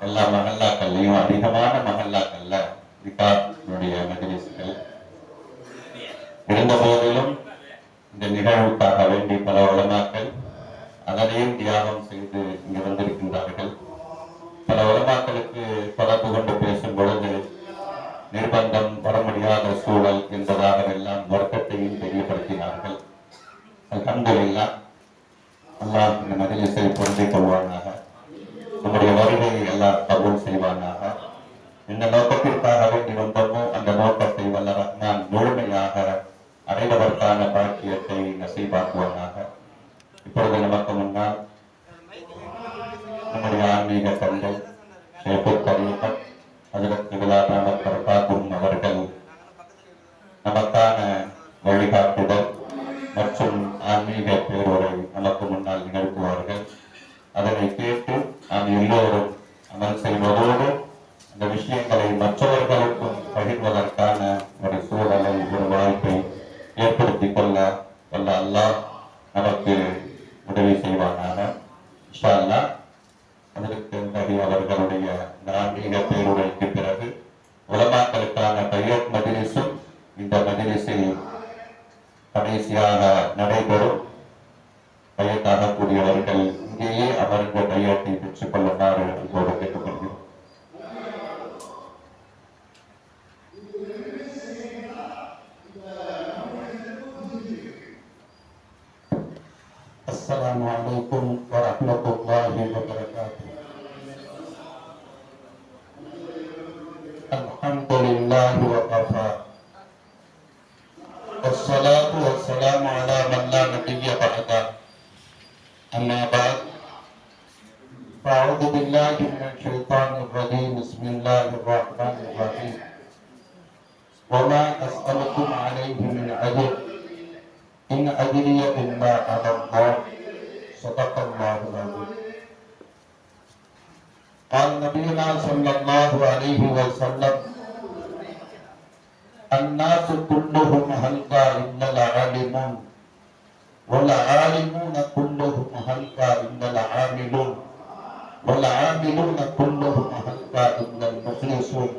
எல்லா மஹல்லாக்கள்லையும் அதிகமான மஹல்லாக்கள்ல ரிகார்டுடைய மஜ்லிஸ்கள் இருந்த போதிலும் இந்த நிகழ்வுக்காக வேண்டி பல உலமாக்கள் அதனையும் தியாகம் செய்து இங்கு வந்திருக்கின்றார்கள். பல உலமாக்களுக்கு தொடர்பு கொண்டு பேசும் பொழுது நிர்பந்தம், வர முடியாத சூழல் என்பதாக எல்லாம் வருத்தத்தையும் தெரியப்படுத்தினார்கள். அல்ஹம்துலில்லாஹ், அல்லாஹ் இந்த மஜ்லிஸை பொருந்திக் கொள்வானாக. நம்முடைய வருகையை எல்லாம் கபூல் செய்வானாக. இந்த நோக்கத்திற்காக வேண்டி வந்தோமோ அந்த நோக்கத்தை வல்ல ரஹ்மான் முழுமையாக அடைவதற்கான பாக்கியத்தை நசீபாக்குவானாக. இப்பொழுது நமக்கு முன்னால் நம்முடைய ஆன்மீக தந்தை ஷேகுல் தரீகத் ஹஜ்ரத் கிப்லா தாமத் பரகாத்துஹு அவர்கள் நமக்கான வழிகாட்டுதல் மற்றும் ஆன்மீக பேருரை நமக்கு முன்னால் நிகழ்த்துவார்கள். அதனை கேட்டு நாம் எல்லோரும் அமல் செய்வதோடு அந்த விஷயங்களை மற்றவர்களுக்கும் பகிர்வதற்கான ஒரு சூழலை, ஒரு வாய்ப்பை ஏற்படுத்திக் கொள்ள வல்ல அல்லாஹ் நமக்கு உதவி செய்வானாக. இன்ஷா அல்லாஹ், அதற்கு நபி அவர்களுடைய ஆன்மீக பேருரைக்கு பிறகு உலமாக்களுக்கான பையத் மஜ்லிஸும் இந்த மஜ்லிஸில் கடைசியாக நடைபெறும். பையத்தாகக்கூடியவர்கள் இங்கேயே அமர்ந்த பையத்தை பெற்றுக் கொள்ளுமாறு இப்போது கேட்டுக்கொள்கிறோம். அஸ்ஸலாமு அலைக்கும் வரஹ்மத்துல்லாஹி வபரகாத்துஹு. அல்ஹம்துலில்லாஹி வகஃபா வஸ்ஸலாத்து வஸ்ஸலாமு அலா மன் லா நபிய்ய பஅதா. அம்மா பஅத். ஃபஅஊது பில்லாஹி மினஷ் ஷைத்தானிர் ரஜீம். பிஸ்மில்லாஹிர் ரஹ்மானிர் ரஹீம். வமா அஸ்அலுக்கும் அலைஹி மின் அஜ்ர் இன் அஜ்ரிய இல்லா அலல்லாஹ். ஸதகல்லாஹுல் அஸீம். قال نبينا صلى الله عليه وسلم الناس كلهم هلكا إلا العالمون والعالمون كلهم هلكا إلا العاملون والعاملون كلهم هلكا إلا المخلصون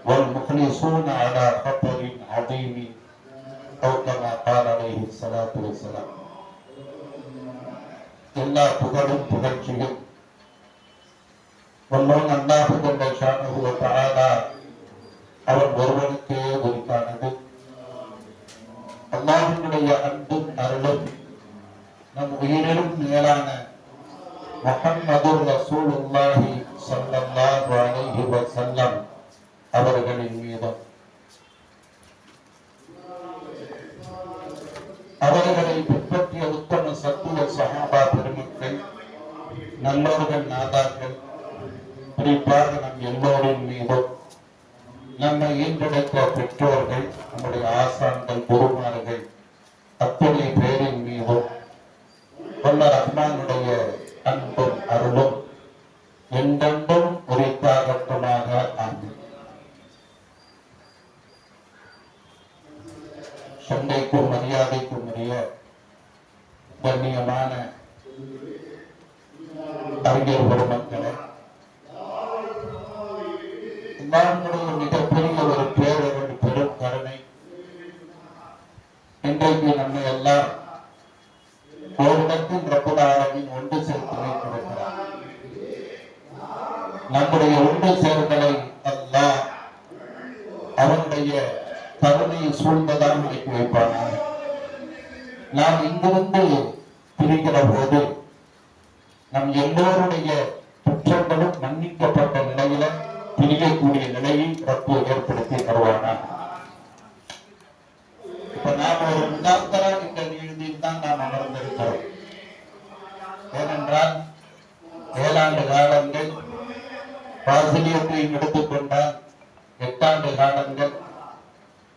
والمخلصون على خطر عظيم أو كما قال عليه الصلاة والسلام. எல்லா புகழும் புகழ்ச்சியும் வல்லோன் அல்லாஹ் ஜல்ல ஷானஹு வ தஆலா அவன் ஒருவனுக்கே உரித்தானது. அல்லாஹ்வுடைய அன்பும் அருளும் நம் உயிரிலும் மேலான முஹம்மதுர் ரசூலுல்லாஹி ஸல்லல்லாஹு அலைஹி வஸல்லம் அவர்களின் மீதும் அவர்களை பின்பற்றிய உத்தம சத்துவ சஹாபா பெருமக்கள், நல்லோர்கள், நாதார்கள், குறிப்பாக நம் எல்லோரின் மீதும் நம்மை ஈன்றெடுத்த பெற்றோர்கள், நம்முடைய ஆசான்கள், குருமார்கள் அத்தனை பேரின் மீதும் வல்ல ரஹ்மானுடைய அன்பும் அருளும் என்றென்றும் உரித்தாகட்டுமாக. ஆமென். சண்டைக்கும் மரியாதைக்கும் உரிய கண்ணியமான அறிஞர் பெருமக்களே, அல்லாஹ்வுடைய மிகப்பெரிய ஒரு பேரருள், பெரும் கருணை இன்றைக்கு நம்மை எல்லாம் ஓரிடத்தில் ரப்புல் ஆலமீன் ஒன்று சேர்த்து வைத்திருக்கிறார். நம்முடைய ஒன்று சேர்தலை அல்லாஹ் அவனுடைய கருணையை சூழ்ந்ததாக வைத்து வைப்பானாக. நாம் இங்கிருந்து பிரிக்கிற போது நம் எல்லோருடைய குற்றங்களும் மன்னிக்கப்பட்ட நிலையில பிரியக்கூடிய நிலையை ரப்பு ஏற்படுத்தி தருவானா. இப்ப நாம் ஒரு முதாக்கரா என்ற நிகழ்ச்சியில் தான் நாம் அமர்ந்திருக்கிறோம். ஏனென்றால் 7 ஆண்டு காலங்கள் பாசிலியத்தையும் எடுத்துக்கொண்டால் 8 ஆண்டு காலங்கள்,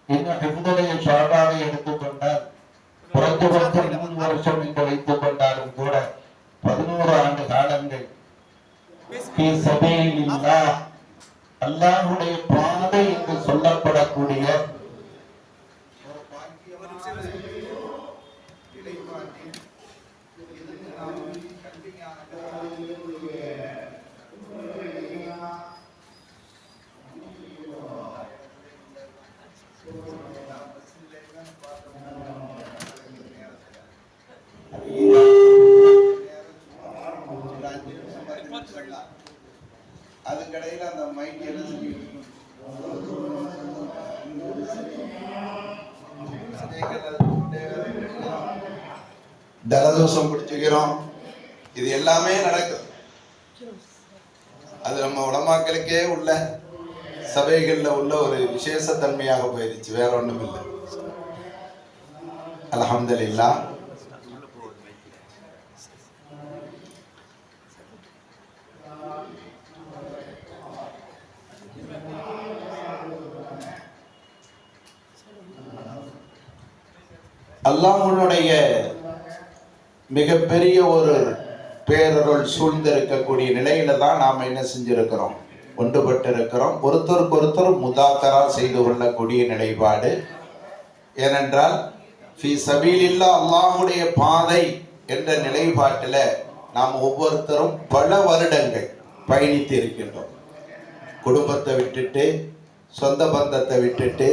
இன்னும் ஹிஃபுடைய ஷாபாவை எடுத்துக்கொண்டால் குறைந்தபட்சம் 3 வருஷம் என்று வைத்துக் கொண்டாலும் கூட 11 ஆண்டு காலங்கள் அல்லாஹ்வுடைய பாதை என்று சொல்லப்படக்கூடிய எல்லாம். அதுக்கடையில் அந்த மைக் என்ன செஞ்சுக்கிட்டு ஜலதோஷம் பிடிச்சுக்கிறோம். இது எல்லாமே நடக்குது. அது நம்ம உலமாக்களுக்கே உள்ள சபைகள்ல உள்ள ஒரு விசேஷ தன்மையாக போயிருச்சு, வேற ஒண்ணும் இல்லை. அல்ஹம்துலில்லாஹ். அல்லாஹ்வுடைய மிகப்பெரிய ஒரு பேரருள் சூழ்ந்திருக்கக்கூடிய நிலையில தான் நாம் என்ன செஞ்சிருக்கிறோம், ஒன்றுபட்டு இருக்கிறோம். ஒருத்தருக்கு ஒருத்தர் முதாக்கரா செய்து கொள்ளக்கூடிய நிலைப்பாடு. ஏனென்றால் ஃபீ சபீலில்லாஹ், அல்லாஹ்வுடைய பாதை என்ற நிலைப்பாட்டில் நாம் ஒவ்வொருத்தரும் பல வருடங்கள் பயணித்து இருக்கின்றோம். குடும்பத்தை விட்டுட்டு, சொந்த பந்தத்தை விட்டுட்டு,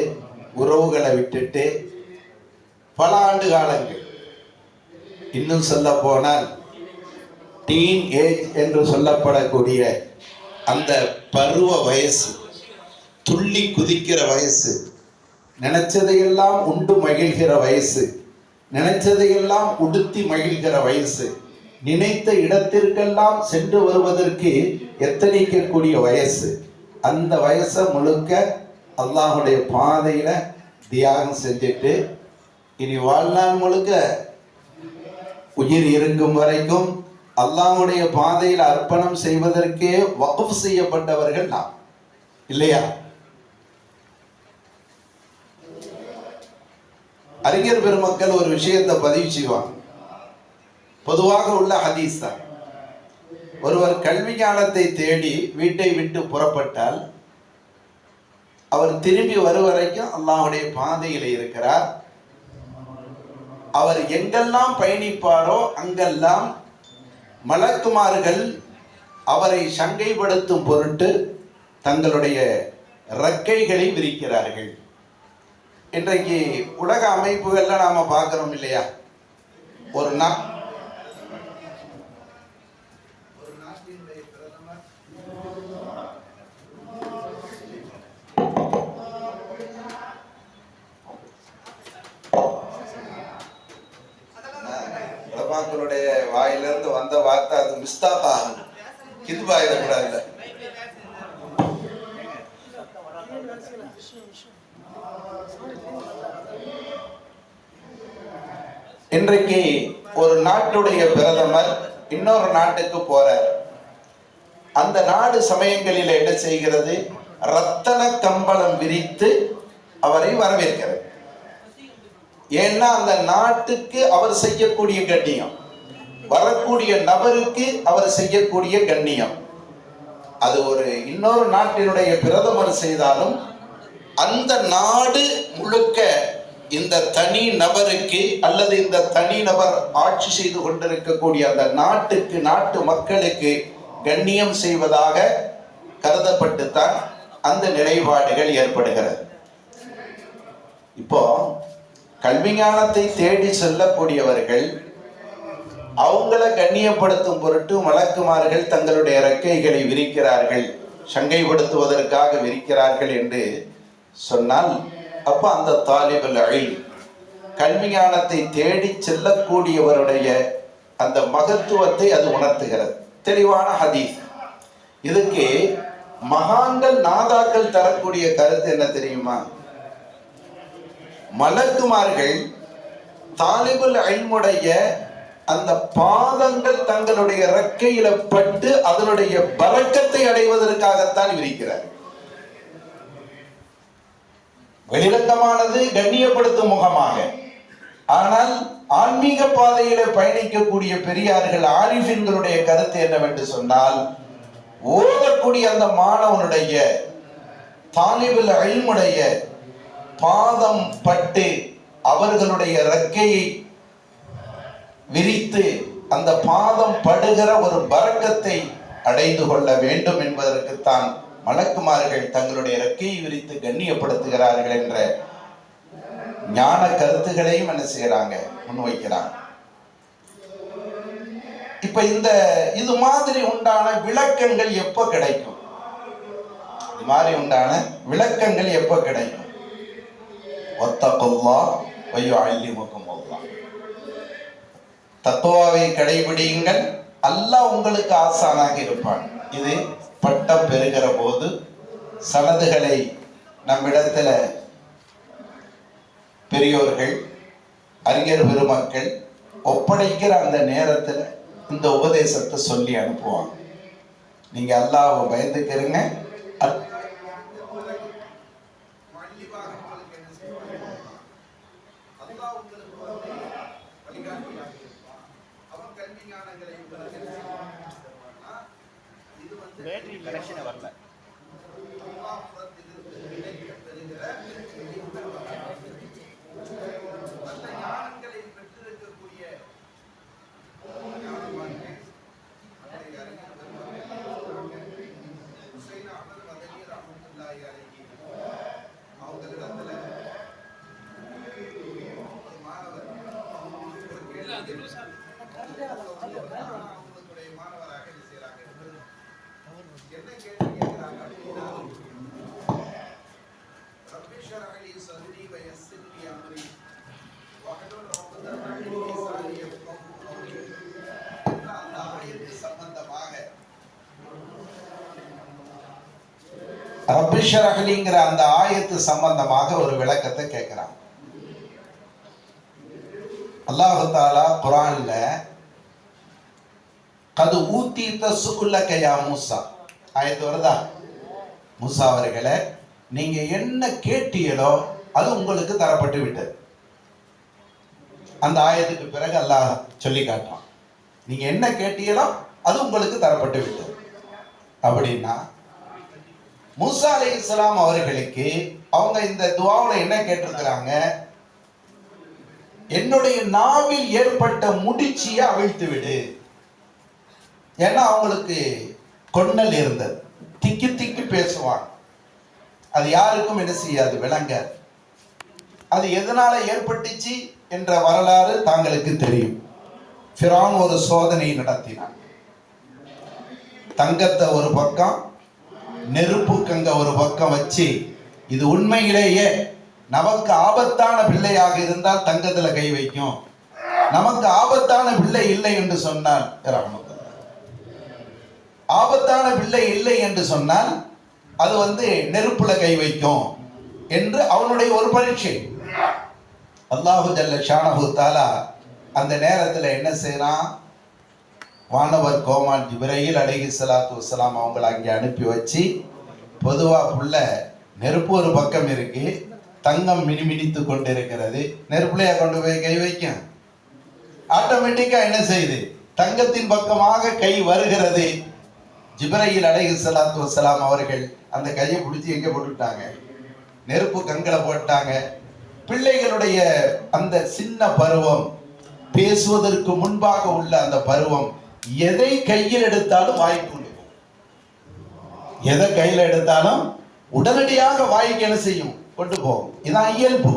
உறவுகளை விட்டுட்டு பல ஆண்டு காலங்கள். இன்னும் சொல்ல போனால் டீன் ஏஜ் என்று சொல்லப்படக்கூடிய அந்த பருவ வயசு, துள்ளி குதிக்கிற வயசு, நினைச்சதையெல்லாம் உண்டு மகிழ்கிற வயசு, நினைச்சதையெல்லாம் உடுத்தி மகிழ்கிற வயசு, நினைத்த இடத்திற்கெல்லாம் சென்று வருவதற்கு எத்தனைக்கக்கூடிய வயசு. அந்த வயசை முழுக்க அல்லாஹுடைய பாதையில தியாகம் செஞ்சுட்டு இனி வாழ்நாள் முழுக்க உயிர் இருக்கும் வரைக்கும் அல்லாஹ்வுடைய பாதையில் அர்ப்பணம் செய்வதற்கே வக்ஃப் செய்யப்பட்டவர்கள் நாம், இல்லையா? அறிஞர் பெருமக்கள் ஒரு விஷயத்தை பதிவு செய்வாங்க. பொதுவாக உள்ள ஹதீஸ் தான். ஒருவர் கல்வி ஞானத்தை தேடி வீட்டை விட்டு புறப்பட்டால் அவர் திரும்பி வரும் வரைக்கும் அல்லாஹ்வுடைய பாதையில் இருக்கிறார். அவர் எங்கெல்லாம் பயணிப்பாரோ அங்கெல்லாம் மலக்குமார்கள் அவரை சங்கைப்படுத்தும் பொருட்டு தங்களுடைய இறக்கைகளை விரிக்கிறார்கள். இன்றைக்கு உலக அமைப்புகள்ல நாம பார்க்கிறோம் இல்லையா? ஒரு நாட்டினுடைய பிரதமர் உலமாக்களுடைய வாயிலிருந்து வந்த வார்த்தை அது மிஸ்தாக் ஆகணும், கிதுபாயிடக்கூடாது. இன்றைக்கு ஒரு நாட்டுடைய பிரதமர் இன்னொரு நாட்டுக்கு போறார். அந்த நாடு சமயங்களில் என்ன செய்கிறது? ரத்தன கம்பளம் விரித்து அவரை வரவேற்கிறது. ஏன்னா அந்த நாட்டுக்கு அவர் செய்யக்கூடிய கண்ணியம், வரக்கூடிய நபருக்கு அவர் செய்யக்கூடிய கண்ணியம், அது ஒரு இன்னொரு நாட்டினுடைய பிரதமர் செய்தாலும் அந்த நாடு முழுக்க இந்த தனி நபருக்கு அல்லது இந்த தனி நபர் ஆட்சி செய்து கொண்டிருக்கக்கூடிய அந்த நாட்டுக்கு, நாட்டு மக்களுக்கு கண்ணியம் செய்வதாக கருதப்பட்டுத்தான் அந்த நிலைப்பாடுகள் ஏற்படுகிறது. இப்போ கல்வி ஞானத்தை தேடி செல்லக்கூடியவர்கள் அவங்கள கண்ணியப்படுத்தும் பொருட்டு மலக்குமார்கள் தங்களுடைய இறக்கைகளை விரிக்கிறார்கள், சங்கைப்படுத்துவதற்காக விரிக்கிறார்கள் என்று சொன்னால், அப்ப அந்த தாலிபுல் இல்ம், கல்வி ஞானத்தை தேடி செல்லக்கூடியவருடைய அந்த மகத்துவத்தை அது உணர்த்துகிறது. தெளிவான ஹதீஸ். இதுக்கு மகான்கள் நாதாக்கள் தரக்கூடிய கருத்து என்ன தெரியுமா? மலக்குமார்கள் தாலிபுல் இல்முடைய அந்த பாதங்கள் தங்களுடைய இறக்கையில பட்டு அதனுடைய பரக்கத்தை அடைவதற்காகத்தான் விரிக்கிறார். வெளிரங்கமானது கண்ணியப்படுத்தும் முகமாக. ஆனால் ஆன்மீக பாதையில பயணிக்கக்கூடிய பெரியார்கள், ஆரிஃபின்களுடைய கருத்து என்னவென்று சொன்னால், ஓதக்கூடிய அந்த மாணவனுடைய தாலிபுல் இல்முடைய பாதம் பட்டு அவர்களுடைய இறக்கையை விரித்து அந்த பாதம் படுகிற ஒரு பரக்கத்தை அடைந்து கொள்ள வேண்டும் என்பதற்குத்தான் மலக்குமார்கள் தங்களுடைய இறக்கையை விரித்து கண்ணியப்படுத்துகிறார்கள் என்ற ஞான கருத்துக்களையும் என்ன செய்யறாங்க, முன்வைக்கிறாங்க. இப்ப இது மாதிரி உண்டான விளக்கங்கள் எப்ப கிடைக்கும்? இது மாதிரி உண்டான விளக்கங்கள் எப்ப கிடைக்கும்? வத்தகுல்லாஹ் வ யுஅல்லிமுகுமுல்லாஹ். தக்வாவை கடைபிடியுங்கள், அல்லாஹ் உங்களுக்கு ஆசானாக இருப்பான். இது பட்டம் பெறுகிற போது சனதுகளை நம்மிடத்துல பெரியோர்கள் அறிஞர் பெருமக்கள் ஒப்படைக்கிற அந்த நேரத்துல இந்த உபதேசத்தை சொல்லி அனுப்புவாங்க. நீங்க அல்லாஹ்வை பயந்துக்கிறீங்க. பேட்டரி கனெக்ஷன் வரல. ரப்பி ஷ்ரஹ் லிங்கிற அந்த ஆயத்து சம்பந்தமாக ஒரு விளக்கத்தை கேட்கிறான். அல்லாஹ் தஆலா குர்ஆன்ல கது ஊதீத சுஅலக யா மூசா ஆயத்து வருதா? மூசா அவர்களே, நீங்க என்ன கேட்டீங்களோ அது உங்களுக்கு தரப்பட்டு விட்டது. அந்த ஆயத்துக்கு பிறகு அல்லாஹ் சொல்லி காட்டுறான், நீங்க என்ன கேட்டீங்களோ அது உங்களுக்கு தரப்பட்டு விட்டது. அப்படின்னா மூசா அலைஹிஸ்ஸலாம் அவர்களுக்கு அவங்க இந்த துஆவுல என்ன கேட்டிருக்கிறாங்க? என்னுடைய நாவில் ஏற்பட்ட முடிச்சியை அவிழ்த்து விடு. ஏன்னா அவங்களுக்கு கொன்னல் இருந்தது, திக்கி திக்கி பேசுவாங்க. அது யாருக்கும் என்ன செய்யாது, விளங்க. அது எதனால ஏற்பட்டுச்சு என்ற வரலாறு தாங்களுக்கு தெரியும். ஃபிரௌன் ஒரு சோதனை நடத்தினான். தங்கத்தை ஒரு பக்கம், நெருப்பு கங்க ஒரு பக்கம் வச்சு, இது உண்மையிலேயே நமக்கு ஆபத்தான பிள்ளையாக இருந்தால் தங்கத்துல கை வைக்கும், நமக்கு ஆபத்தான பிள்ளை இல்லை என்று சொன்னால், ஆபத்தான பிள்ளை இல்லை என்று சொன்னால் அது நெருப்புல கை வைக்கும் என்று அவனுடைய ஒரு பரீட்சை. அல்லாஹு ஜல்ல ஷானஹு தஆலா அந்த நேரத்தில் என்ன செய்யறான்? வானவர் கோமான் ஜிப்ரீல் அலைஹிஸ்ஸலாத்து வஸ்ஸலாம் அவங்களை அங்கே அனுப்பி வச்சு, பொதுவா புள்ள நெருப்பு ஒரு பக்கம் இருக்கு, தங்கம் மினிமினித்து கொண்டிருக்கிறது, நெருப்புலையா கொண்டு போய் கை வைக்கும்? ஆட்டோமேட்டிக்கா என்ன செய்யுது? தங்கத்தின் பக்கமாக கை வருகிறது. ஜிப்ரீல் அலைஹிஸ்ஸலாத்து வஸ்ஸலாம் அவர்கள் அந்த கையை பிடிச்சி எங்க போட்டுட்டாங்க? நெருப்பு கங்களை போட்டாங்க. பிள்ளைகளுடைய அந்த சின்ன பருவம், பேசுவதற்கு முன்பாக உள்ள அந்த பருவம், எதை கையில் எடுத்தாலும் வாய்க்கு கொண்டு போகும். எதை கையில் எடுத்தாலும் உடனடியாக வாய்க்கு என்ன செய்யும்? கொண்டு போகும். இதான் இயல்பு.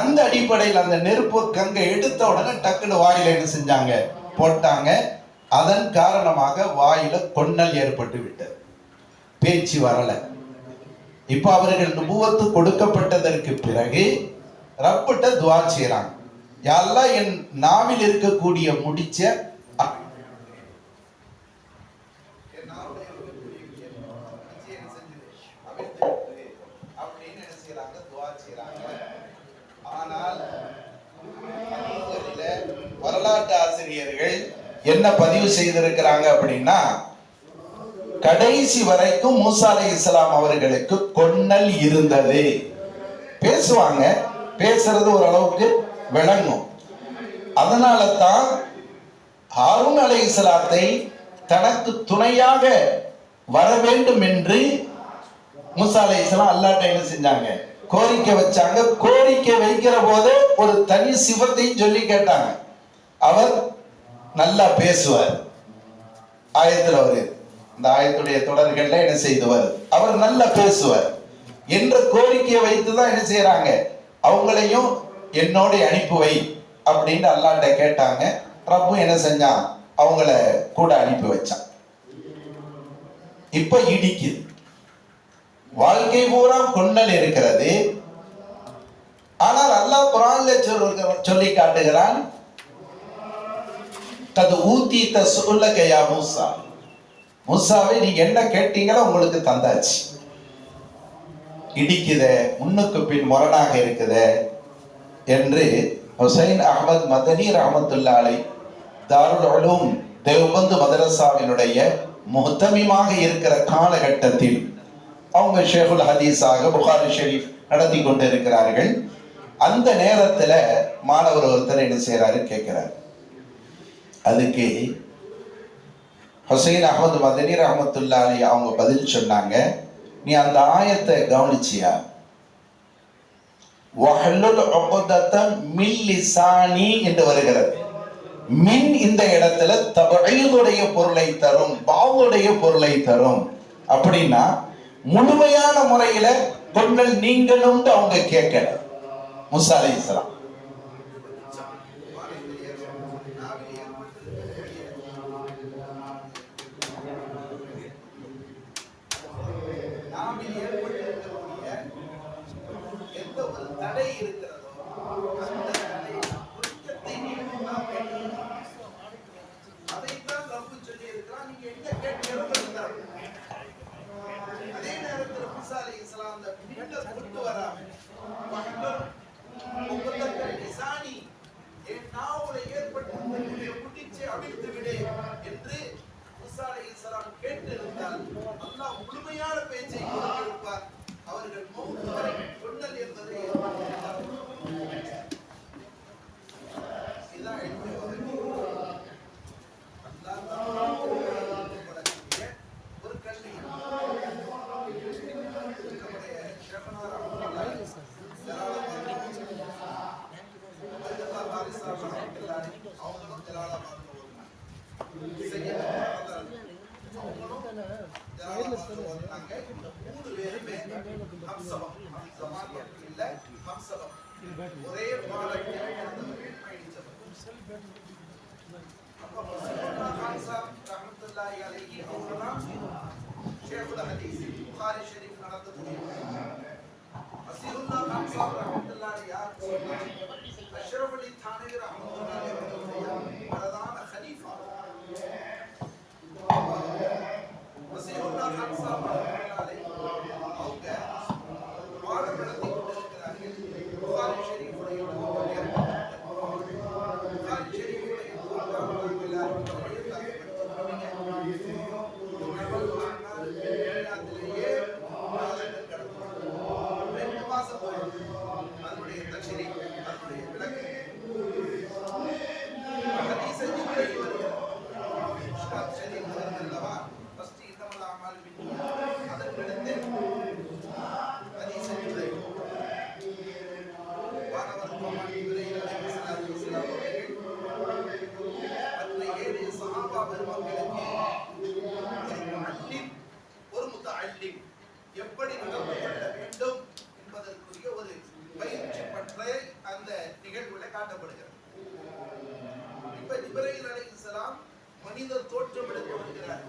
அந்த அடிப்படையில் அந்த நெருப்பு கங்கை எடுத்த உடனே டக்குன்னு வாயில என்ன செஞ்சாங்க? போட்டாங்க. அதன் காரணமாக வாயில கொன்னல் ஏற்பட்டு விட்டது, பேச்சு வரல. இப்ப அவர்கள் நுபுவத்து கொடுக்கப்பட்டதற்கு பிறகு ரப்பிட்ட துஆ செய்றாங்க, யா அல்லாஹ் என் நாவில் இருக்கக்கூடிய முடிச்ச ஆனால் வரலாற்று ஆசிரியர்கள் என்ன பதிவு செய்திருக்கிறாங்க அப்படின்னா, கடைசி வரைக்கும் மூசா அலைஹிஸ்ஸலாம் அவர்களுக்கு கொன்னல் இருந்தது. பேசுவாங்க, பேசுறது ஓரளவுக்கு விளங்கும். அதனால தான் ஹாரூன் அலைஹிஸ்ஸலாத்தை தனக்கு துணையாக வர வேண்டும் என்று மூசா அலைஹிஸ்ஸலாம் அல்லாஹ்ட்ட என்ன செஞ்சாங்க? கோரிக்கை வச்சாங்க. கோரிக்கை வைக்கிற போது ஒரு தனி சிவத்தையும் சொல்லி கேட்டாங்க. அவர் நல்லா பேசுவார். ஆயத்துல வருது, இந்த ஆயத்துடைய தொடர்கள்ல என்ன செய்தவர்? அவர் நல்லா பேசுவார் என்ற கோரிக்கையை வைத்துதான் என்ன செய்யறாங்க? அவங்களையும் என்னோட அனுப்பி வை அப்படின்னு அல்லாஹ்ட்ட கேட்டாங்க. ரப்பும் என்ன செஞ்சான்? அவங்கள கூட அனுப்பி வச்சான். இப்ப இடிக்குது. வாழ்க்கை பூரா கொண்டல் இருக்கிறது. ஆனால் அல்லாஹ் குர்ஆன்ல சொல்லி காட்டுகிறான், கது ஊதி தஸ்உலக யா மூசா, மூசாவே நீங்க என்ன கேட்டீங்களோ உங்களுக்கு தந்தாச்சு. இடிக்குத, முன்னுக்கு பின் முரணாக இருக்குத என்று ஹுசைன் அஹ்மத் மதனி ரஹ்மத்துல்லாஹி அலைஹி தாருல் உலூம் தேவபந்து மதரசாவினுடைய முஹ்தமிமாக இருக்கிற காலகட்டத்தில் அவங்க ஷேகுல் ஹதீஸாக புகாரி ஷெரீஃப் நடத்தி கொண்டு இருக்கிறார்கள். அந்த நேரத்தில் மாணவர் ஒருத்தர் என்ன செய்யறாரு கேட்கிறார். அதுக்கு ஹுசைன் அஹ்மத் மதனி ரஹ்மத்துல்லாஹி அலைஹி அவங்க பதில் சொன்னாங்க, நீ அந்த ஆயத்தை கவனிச்சியா? வஹ்லுல் உக்தத்தம் மின் லிசானி என்று வருகிறது. மின் இந்த இடத்துல தபஈதுடைய பொருளை தரும், பாவுடைய பொருளை தரும். அப்படின்னா முழுமையான முறையில கொண்டல் நீங்கணும்னு அவங்க கேட்கல. மூசா அலைஹிஸ்ஸலாம் தடை இருக்கிறதோ அந்த தடை குற்றத்தை அதைத்தான் ரப்பு சொல்லி இருக்கிறான். நீங்க எங்க கேட்கிறோம். அதே நேரத்தில் மூசா அலைஹிஸ்ஸலாம் அந்த பின்ன கொண்டு வராம நிசானி என் நாவுல ஏற்பட்ட குட்டிச்சை அவிழ்த்து விடு என்று மூசா அலைஹிஸ்ஸலாம் கேட்டிருந்தால் அல்லாஹ் முழுமையான பேச்சை கொடுத்திருப்பார். அவர்கள் மௌத் வரை கொண்டல் என்பதை ஒரு கல்வி அவங்களும் ஒரே பாடத்தில் ரஹ்மத்துல்லாஹி அலைஹி அவங்கதான் ஷேகுல் ஹதீஸ் புகாரி ஷரீஃப் நடத்தக்கூடிய அஸீருல்லாஹ் கான் சாஹிப் ரஹ்மத்துல்லாஹி யார் அஷ்ரஃப் அலி தானவி ரஹ்மத்துல்லாஹி அவர்களுடைய பிரதான கலீஃபா அஸீருல்லாஹ் கான் சாஹிப் ரஹ்மத்துல்லாஹி அவங்க பாடம் நடத்தி கொண்டிருக்கிறார்கள். புகாரி ஷரீஃபுடைய எப்படி நடந்து கொள்ள வேண்டும் என்பதற்குரிய ஒரு பயிற்சி பற்ற அந்த நிகழ்வுல காட்டப்படுகிறது. இப்ப ஜிப்ரீல் அலைஹிஸ்ஸலாம் மனிதர் தோற்றம் எடுத்து வருகிறார்.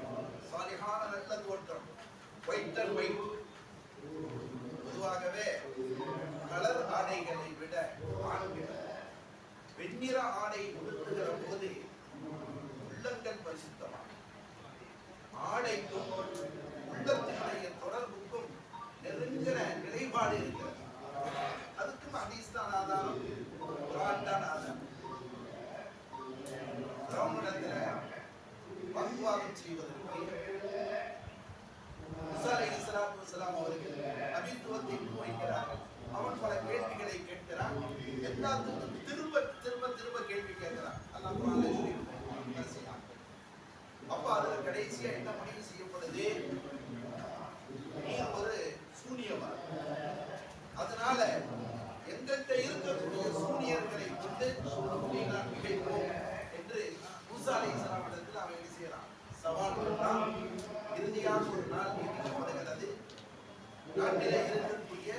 சாலிஹான நல்ல தோற்றம், ஒயிட் அண்ட் ஒயிட். பொதுவாகவே கலர் ஆடைகளை விட ஆண்கள் வெண்ணிற ஆடை உடுத்துகிற போது உள்ளங்கள் பரிசுத்தமாக ஆடைக்கும் உள்ளத்தினுடைய தொடர்புக்கும் நெருங்கிற நிலைப்பாடு இருக்கிறது. அதுக்கும் ஹதீஸ் தான் ஆதாரம், குர்ஆன் தான் ஆதாரம். பிரௌனிடத்துல வாக்குவாதம் செய்வதற்கு மூசா அலைஹிஸ்ஸலாத்து வஸலாம் அவர்கள் நபித்துவத்தை முன்வைக்கிறார்கள். அவன் பல கேள்விகளை கேட்கிறான். எல்லாத்துக்கும் திரும்ப திரும்ப திரும்ப கேள்வி கேட்கிறான். அல்லாஹ் குர்ஆன்ல சொல்லியிருக்கிறான். அப்ப அதுல கடைசியா என்ன முடிவு செய்யப்படுது? நீ ஒரு சூனியவாதி, அதனால எங்கிட்ட இருக்கக்கூடிய சூனியர்களை கொண்டு நான் மிகைப்போம் என்று மூசா அலைஹிஸ்ஸலாம் இடத்தில் அவன் என்ன செய்யறான்? சவால் விடுறான். இறுதியாக ஒரு நாள் நியமிக்கப்படுகிறது. நாட்டிலே இருக்கக்கூடிய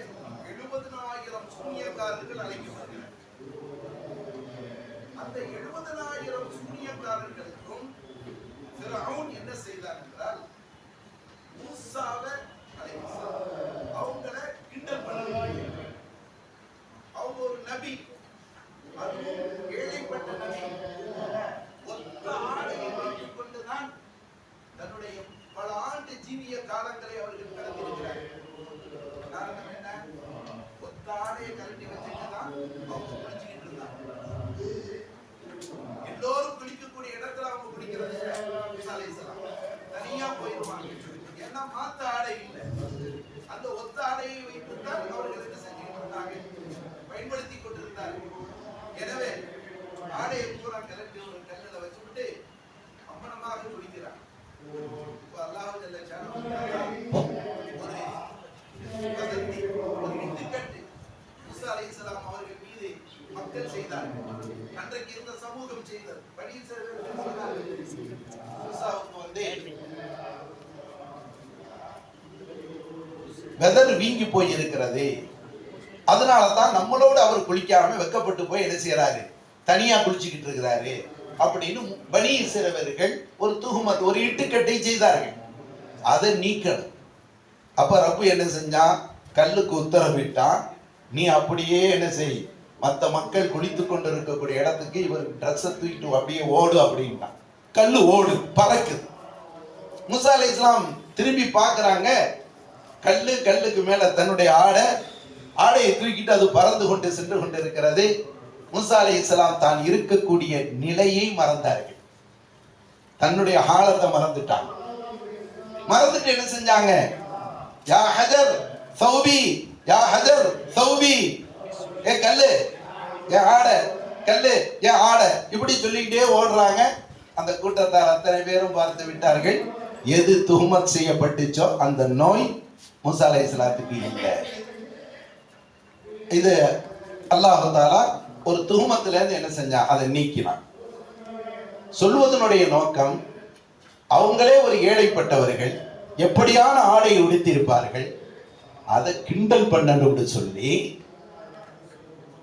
70,000 சூனியக்காரர்கள் அழைக்கப்படுகிறார். அந்த 70,000 சூனியக்காரர்களுக்கும் ஃபிரௌன் என்ன செய்தான் என்றால் மூசாவை அவங்கள கிண்டல் பண்ணாங்க. அவங்க ஒரு நபி, அதுவும் ஏழைப்பட்ட நபி. ஒத்த ஆடையை வைத்துக் கொண்டுதான் தன்னுடைய பல ஆண்டு ஜீவிய காலங்களை அவர்கள் கடந்திருக்கிறார்கள். காரணம் என்ன? ஒத்த ஆடையை கழட்டி வச்சுட்டுதான் அவங்க குளிச்சுக்கிட்டு இருந்தாங்க. எல்லோரும் குளிக்கக்கூடிய இடத்துல அவங்க குளிக்கிறது தனியா போயிடுவாங்க. ஏன்னா மாத்த ஆடை இல்லை. அந்த ஒத்த ஆடையை வைத்துத்தான் அவர்கள் என்ன செஞ்சுக்கிட்டு இருந்தாங்க, பயன்படுத்தி கொண்டிருந்தார்கள். எனவே ஆடையை பூரா கலட்டி ஒரு கல்லில் வச்சுவிட்டு அம்மனமாக குளிக்கிறார். இப்போ அல்லாஹ் ஜல்ல ஷானஹு ஒரு இட்டுக்கட்டு மூசா அலைஹிஸ்ஸலாம் அவர்கள் மீது மக்கள் செய்தார்கள். அன்றைக்கு இருந்த சமூகம் செய்தது. பனி இஸ்ரவேல் மூசாவுக்கு வந்து வெதர் வீங்கி போய் இருக்கிறது, அதனாலதான் நம்மளோடு அவர் குளிக்காம வெக்கப்பட்டு போய் என்ன செய்யறாரு, தனியா குளிச்சுக்கிட்டு இருக்கிறாரு அப்படின்னு பனி இஸ்ரவேலர்கள் ஒரு துஹுமத், ஒரு இட்டுக்கட்டை செய்தார்கள். அதை நீக்கணும். அப்ப ரப்பு என்ன செஞ்சான், கல்லுக்கு உத்தரவிட்டான், நீ அப்படியே என்ன செய், மற்ற மக்கள் குளித்து கொண்டு இருக்கக்கூடிய இடத்துக்கு இவர் ட்ரெஸ்ஸை தூக்கிட்டு அப்படியே ஓடு அப்படின்ட்டான். கல்லு ஓடு, பறக்குது. மூசா அலைஹிஸ்ஸலாம் திரும்பி பார்க்கறாங்க, கல்லுக்கு மேல தன்னுடைய ஆடையை தூக்கிட்டு அது பறந்து கொண்டு சென்று கொண்டு இருக்கிறது. மூசா அலைஹிஸ்ஸலாம் தான் இருக்கக்கூடிய நிலையை மறந்தார்கள். தன்னுடைய ஹாலத்தை மறந்துட்டாங்க. மறந்துட்டு என்ன செஞ்சாங்க, யா ஹஜர் சௌபி, யா ஹஜர் சௌபி, ஏ கல்லு ஏ ஆடை, கல்லு ஏ ஆடை, இப்படி சொல்லிக்கிட்டே ஓடுறாங்க. அந்த கூட்டத்தார் அத்தனை பேரும் பார்த்து விட்டார்கள். எது துஹ்மத் செய்யப்பட்டுச்சோ அந்த நோய் மூசா அலைஹிஸ்ஸலாத்துக்கு இல்லை. இது அல்லாஹ் தஆலா ஒரு துஹ்மத்துல இருந்து என்ன செஞ்சான், அதை நீக்கினான். சொல்வதனுடைய நோக்கம், அவங்களே ஒரு ஏழைப்பட்டவர்கள், எப்படியான ஆடை உடுத்திருப்பார்கள், அதை கிண்டல் பண்ணணும்னு சொல்லி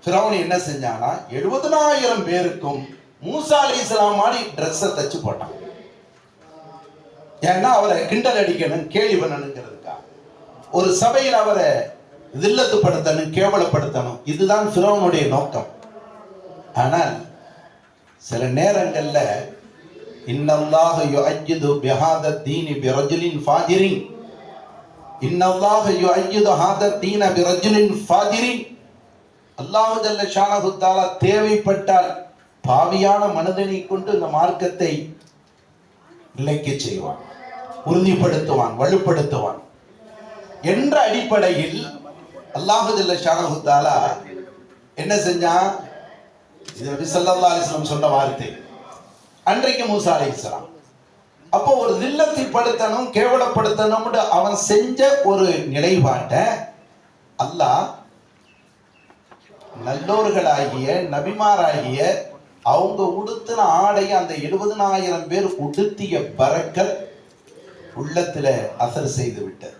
ஃபிரௌன் என்ன செஞ்சானா 70,000 பேருக்கும் மூசா அலைஹிஸ்ஸலாம் மாதிரி ட்ரெஸ்ஸை தச்சு போட்டான். ஏன்னா அவரை கிண்டல் அடிக்கணும், கேலி பண்ணணுங்கிறதுக்கா, ஒரு சபையில் அவரை தில்லத்துப்படுத்தணும், கேவலப்படுத்தணும். இதுதான் ஃபிரௌனுடைய நோக்கம். ஆனால் சில நேரங்கள்ல இன்னல்லாஹ யுஅய்யிது பிஹாத தீனி பிரஜுலின் ஃபாஜிரின், இன்னல்லாஹ யுஅய்யிது ஹாத தீன பிரஜுலின் ஃபாஜிரின். அல்லாஹ் ஜல்ல ஷானஹு தஆலா தேவைப்பட்டால் பாவியான மனிதனை கொண்டு இந்த மார்க்கத்தை நிலைக்க செய்வான், உறுதிப்படுத்துவான், வலுப்படுத்துவான் என்ற அடிப்படையில் அல்லாஹ் ஜல்ல ஷானஹு தஆலா என்ன செஞ்சான், இது நபி ஸல்லல்லாஹு அலைஹி வஸல்லம் சொன்ன வார்த்தை. அன்றைக்கு மூசா அலைஹிஸ்ஸலாம் அப்போ ஒரு தில்லத்தை படுத்தணும், கேவலப்படுத்தணும்னு அவன் செஞ்ச ஒரு நிலைப்பாட்டை அல்லாஹ் நல்லோர்களாகிய நபிமாராகிய அவங்க உடுத்தின ஆடை அந்த 70,000 பேர் உடுத்திய பரக்கத் உள்ளத்துல அசர் செய்து விட்டது.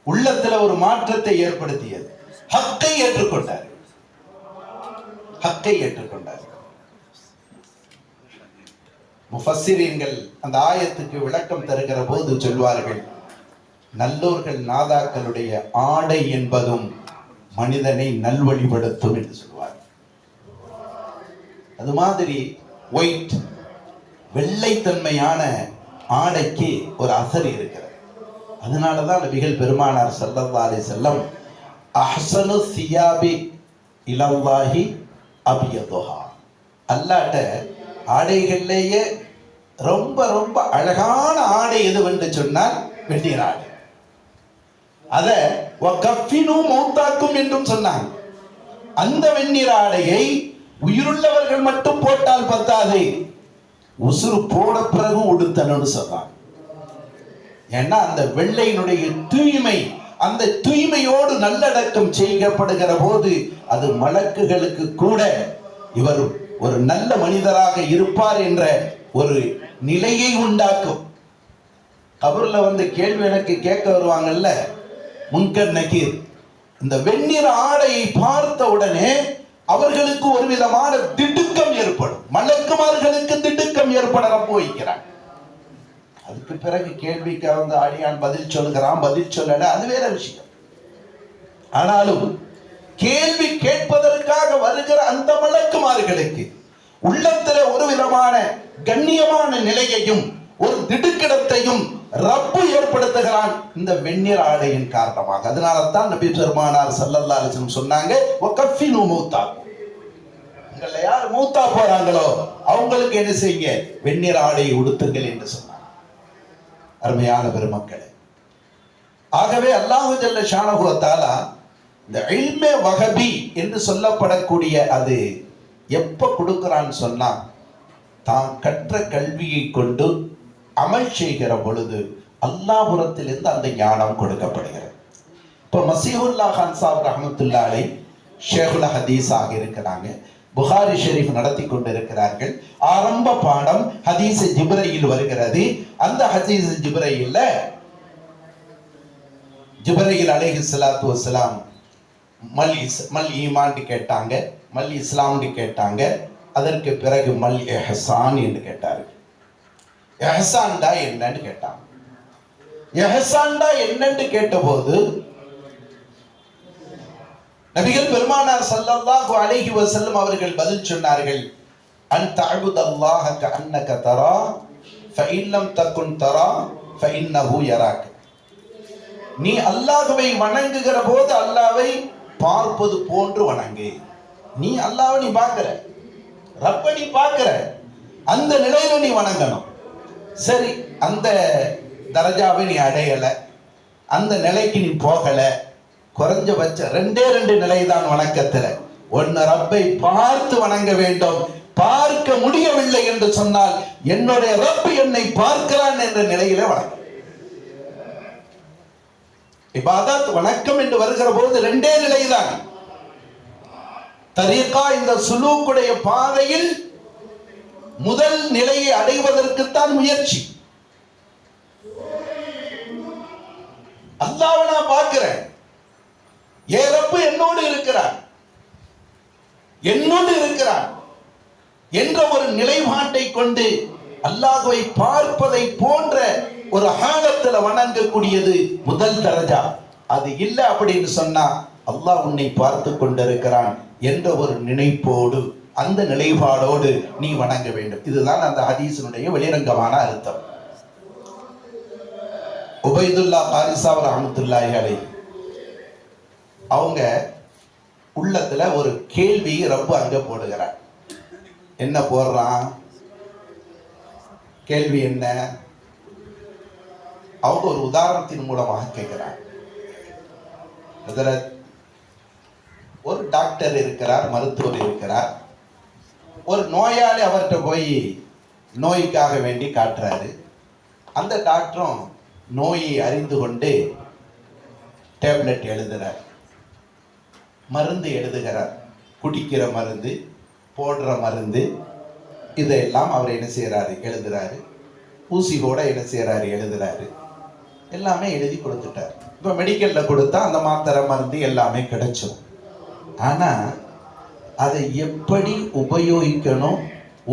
உள்ளத்துல ஒரு மாற்றத்தை ஏற்படுத்தியது. ஹக்கை ஏற்றுக்கொண்டார், ஹக்கை ஏற்றுக்கொண்டார். முஃபஸ்ஸிரீன்கள் அந்த ஆயத்துக்கு விளக்கம் தருகிற போது சொல்வார்கள், நல்லோர்கள் நாதாக்களுடைய ஆடை என்பதும் மனிதனை நல்வழிப்படுத்தும் என்று சொல்வார். அது மாதிரி ஒயிட், வெள்ளைத்தன்மையான ஆடைக்கு ஒரு அசர் இருக்கிறது. அதனாலதான் நபிகள் பெருமானார் ஸல்லல்லாஹு அலைஹி வஸல்லம் அஹ்ஸனு சியாபி இலல்லாஹி அபியதுஹா, அல்லாஹ்ட்ட ஆடைகள்லேயே ரொம்ப ரொம்ப அழகான ஆடை எதுவென்று சொன்னால் வெந்நீர் ஆடை. அதை வகஃபினு மௌத்தாக்கும் என்றும் சொன்னாங்க. அந்த வெந்நீர் ஆடையை உயிருள்ளவர்கள் மட்டும் போட்டால் பத்தாது, உசுறு போன பிறகு உடுத்தணும்னு சொல்றாங்க. ஏன்னா அந்த வெள்ளையினுடைய தூய்மை, அந்த தூய்மையோடு நல்லடக்கம் செய்யப்படுகிற போது அது மலக்குகளுக்கு கூட இவர் ஒரு நல்ல மனிதராக இருப்பார் என்ற ஒரு நிலையை உண்டாக்கும். கபர்ல வந்து கேள்வி எனக்கு கேட்க வருவாங்கல்ல, முன்கர் நக்கீர், இந்த வெந்நீர் ஆடையை பார்த்த உடனே அவர்களுக்கு ஒரு விதமான திடுக்கம் ஏற்படும். மலக்குமார்களுக்கு திடுக்கம் ஏற்பட ரப்பு வைக்கிறார். அதுக்கு பிறகு கேள்விக்கு வந்து அடியான் பதில் சொல்லுகிறான், பதில் சொல்லல, அது வேற விஷயம். ஆனாலும் கேள்வி கேட்பதற்காக வருகிற அந்த மலக்குமார்களுக்கு உள்ளத்தில் ஒரு விதமான கண்ணியமான நிலையையும் ஒரு திடுக்கிடத்தையும் ரப்பு ஏற்படுத்துகிறான் இந்த வெந்நீர் ஆடையின் காரணமாக. அதனால தான் நபி பெருமானார் ஸல்லல்லாஹு அலைஹி வஸல்லம் சொன்னாங்க, வகஃபினு மௌத்தா, உங்கள யார் மூத்தா போறாங்களோ அவங்களுக்கு என்ன செய்யுங்க, வெந்நீர் ஆடையை உடுத்துங்கள் என்று சொன்னார். அருமையான பெருமக்களே, ஆகவே அல்லாஹு ஜல்ல ஷானஹு வ தஆலா இந்த இல்மே வஹபி என்று சொல்லப்படக்கூடிய அது எப்ப கொடுக்கிறான்னு சொன்னா, தான் கற்ற கல்வியை கொண்டு அமல் செய்கிற பொழுது அல்லாஹ்புரத்திலிருந்து அந்த ஞானம் கொடுக்கப்படுகிறது. இப்போ மசீஹுல்லாஹ் கான் சாஹிப் ரஹ்மத்துல்லாஹி அலைஹி ஷேகுல் ஹதீஸ் ஆக இருக்கிறாங்க, புகாரி ஷெரீஃப் நடத்தி கொண்டிருக்கிறார்கள். ஆரம்ப பாடம் ஹதீஸ் ஜிப்ரீல் வருகிறது. அந்த ஹதீஸ் ஜிப்ரீல்ல ஜிப்ரீல் அலைஹிஸ்ஸலாத்து வஸ்ஸலாம் மல் ஈமான் கேட்டாங்க, மல் இஸ்லாம் கேட்டாங்க. அதற்கு பிறகு மல் இஹ்சான் என்று கேட்டார்கள். இஹ்சான்டா என்னன்னு கேட்டாங்க. இஹ்சான்டா என்னன்னு கேட்டபோது நபிகள் பெருமானார் ஸல்லல்லாஹு அலைஹி வஸல்லம் அவர்கள் பதில் சொன்னார்கள், அன் தஅபுதல்லாஹ கஅன்னக தரா ஃபஇன் லம் தகுன் தரா ஃபஇன்னஹு யராக். நீ அல்லாஹ்வை வணங்குகிற போது அல்லாஹ்வை பார்ப்பது போன்று வணங்கு. நீ அல்லாஹ்வை நீ பார்க்கிற, ரப்பை நீ பார்க்கிற, அந்த நிலையில நீ வணங்கணும். சரி, அந்த தரஜாவை நீ அடையல, அந்த நிலைக்கு நீ போகல, குறைஞ்சபட்ச ரெண்டே நிலை தான் வணக்கத்துல. ஒன்னு ரப்பை பார்த்து வணங்க வேண்டும். பார்க்க முடியவில்லை என்று சொன்னால் என்னுடைய ரப்பு என்னை பார்க்கிறான் என்ற நிலையில வணங்க. இபாதத் வணக்கம் என்று வருகிற போது ரெண்டே நிலைதான். தரீகா இந்த சுலூக்குடைய பாதையில் முதல் நிலையை அடைவதற்குத்தான் முயற்சி. அல்லாஹ்வை நான் பார்க்கிறேன், என் ரப்பு என்னோடு இருக்கிறான், என்னோடு இருக்கிறான் என்ற ஒரு நிலைப்பாட்டை கொண்டு அல்லாஹ்வை பார்ப்பதை போன்ற ஒரு ஹாலத்துல வணங்கக்கூடியது முதல் தரஜா. அது இல்லை அப்படின்னு சொன்னா அல்லாஹ் உன்னை பார்த்து கொண்டிருக்கிறான் என்ற ஒரு நினைப்போடு, அந்த நிலைப்பாடோடு நீ வணங்க வேண்டும். இதுதான் அந்த ஹதீஸினுடைய வெளிரங்கமான அர்த்தம். உபைதுல்லா காரிசா ரஹ்மத்துல்லாஹி அலைஹி அவங்க உள்ளத்துல ஒரு கேள்வி ரப்பு அங்க போடுகிறார். என்ன போடுறான்? கேள்வி என்ன? அவங்க ஒரு உதாரணத்தின் மூலமாக கேட்கிறார். ஒரு டாக்டர் இருக்கிறார், மருத்துவர் இருக்கிறார். ஒரு நோயாளி அவர்கிட்ட போய் நோய்க்காக வேண்டி காட்டுறாரு. அந்த டாக்டரும் நோயை அறிந்து கொண்டு டேப்லெட் எழுதுறார், மருந்து எழுதுகிறார். குடிக்கிற மருந்து, போடுற மருந்து, இதையெல்லாம் அவர் என்ன செய்யறாரு, எழுதுறாரு. ஊசி கூட என்ன செய்யறாரு, எழுதுறாரு. எல்லாமே எழுதி கொடுத்துட்டார். இப்போ மெடிக்கல்ல கொடுத்தா அந்த மாத்திரை மருந்து எல்லாமே கிடைச்சிடும். ஆனா அதை எப்படி உபயோகிக்கணும்,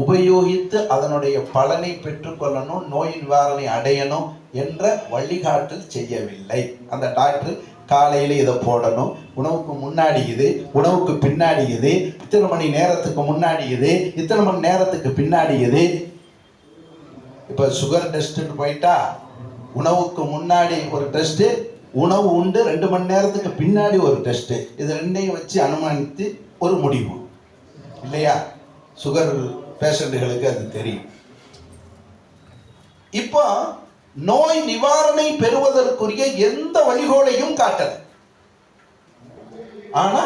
உபயோகித்து அதனுடைய பலனை பெற்றுக்கொள்ளணும், நோய் நிவாரணை அடையணும் என்ற வழிகாட்டல் செய்யவில்லை. அந்த டாக்டர் காலையில இதை போடணும், உணவுக்கு முன்னாடி இது, உணவுக்கு பின்னாடி இது, இத்தனை மணி நேரத்துக்கு முன்னாடி இது, இத்தனை மணி நேரத்துக்கு பின்னாடி இது. இப்ப சுகர் டெஸ்ட்னு போயிட்டா உணவுக்கு முன்னாடி ஒரு டெஸ்ட், உணவு உண்டு 2 மணி நேரத்துக்கு பின்னாடி ஒரு டெஸ்ட். இது ரெண்டையும் வச்சு அனுமானித்து ஒரு முடிவு இல்லையா? சுகர் பேஷண்ட்டுகளுக்கு அது தெரியும். இப்போ நோய் நிவாரணை பெறுவதற்குரிய எந்த வழிகோலையும் காட்டல. ஆனா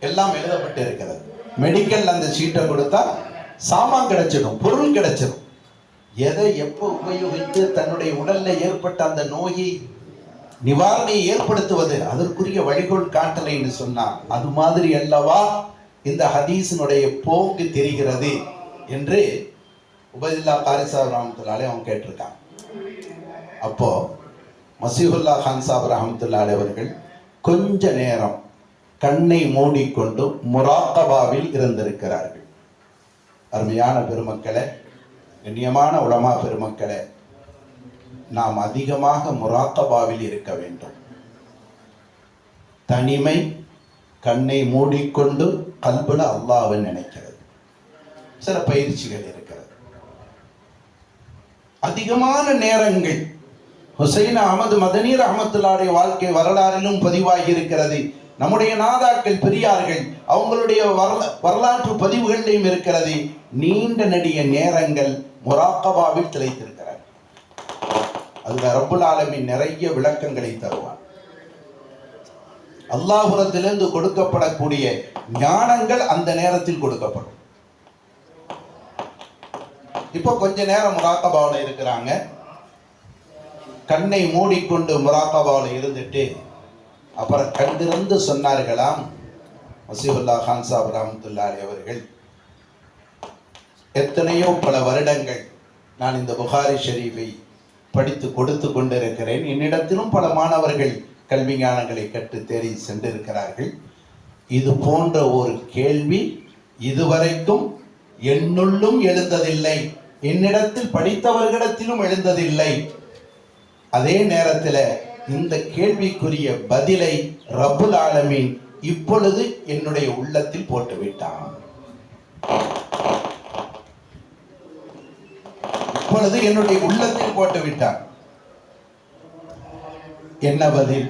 எல்லாம் எழுதப்பட்டு இருக்கிறது. மெடிக்கல் அந்த சீட்டை கொடுத்தா சாமான் கிடைச்சிடும், பொருள் கிடைச்சிடும். எதை எப்போ உபயோகித்து தன்னுடைய உடல்ல ஏற்பட்ட அந்த நோயை நிவாரணை ஏற்படுத்துவது, அதற்குரிய வழிகோல் காட்டலைன்னு சொன்னா அது மாதிரி அல்லவா இந்த ஹதீஸினுடைய போக்கு தெரிகிறது என்று உபைதுல்லா காரிசா ரஹ்மத்துல்லாஹி அவங்க கேட்டிருக்காங்க. அப்போ மசீஹுல்லா கான் சாஹிப் ரஹ்மத்துல்லாஹி அவர்கள் கொஞ்ச நேரம் கண்ணை மூடிக்கொண்டு முராக்கபாவில் இருந்திருக்கிறார்கள். அருமையான பெருமக்களே, கண்ணியமான உலமா பெருமக்களே, நாம் அதிகமாக முராக்கபாவில் இருக்க வேண்டும். தனிமை, கண்ணை மூடிக்கொண்டு கல்புல அல்லாஹ்வை நினைக்கிறது, சில பயிற்சிகள் இருக்கிறது. அதிகமான நேரங்கள் ஹுசைன் அஹமது மதனி ரஹ்மத்துல்லாஹி வாழ்க்கை வரலாறிலும் பதிவாகி இருக்கிறது. நம்முடைய நாதாக்கள் பெரியார்கள் அவங்களுடைய வரலாற்று பதிவுகளிலும் இருக்கிறது. நீண்ட நெடிய நேரங்கள் முராக்கபாவில் திளைத்திருக்கிறார். அதுல ரப்புல் ஆலமீன் நிறைய விளக்கங்களை தருவார். அல்லாஹ்விடத்திலிருந்து கொடுக்கப்படக்கூடிய ஞானங்கள் அந்த நேரத்தில் கொடுக்கப்படும். இப்போ கொஞ்ச நேரம் முராக்கபாவில் இருக்கிறாங்க. கண்ணை மூடிக்கொண்டு முராக்கபாவில் இருந்துட்டு அப்புறம் கண்டிருந்து சொன்னார்களாம், வசீபுல்லா கான் சாப் ரஹ்மத்துல்லாஹி அவர்கள், எத்தனையோ பல வருடங்கள் நான் இந்த புகாரி ஷரீஃபை படித்து கொடுத்து கொண்டிருக்கிறேன். என்னிடத்திலும் பல மாணவர்கள் கல்வி ஞானங்களை கற்று தேறி சென்றிருக்கிறார்கள். இது போன்ற ஒரு கேள்வி இதுவரைக்கும் என்னுள்ளும் எழுந்ததில்லை, என்னிடத்தில் படித்தவர்களிடத்திலும் எழுந்ததில்லை. அதே நேரத்தில் இந்த கேள்விக்குரிய பதிலை ரப்புல் ஆலமீன் இப்பொழுது என்னுடைய உள்ளத்தில் போட்டுவிட்டான். இப்பொழுது என்னுடைய உள்ளத்தில் போட்டுவிட்டான். என்ன பதில்?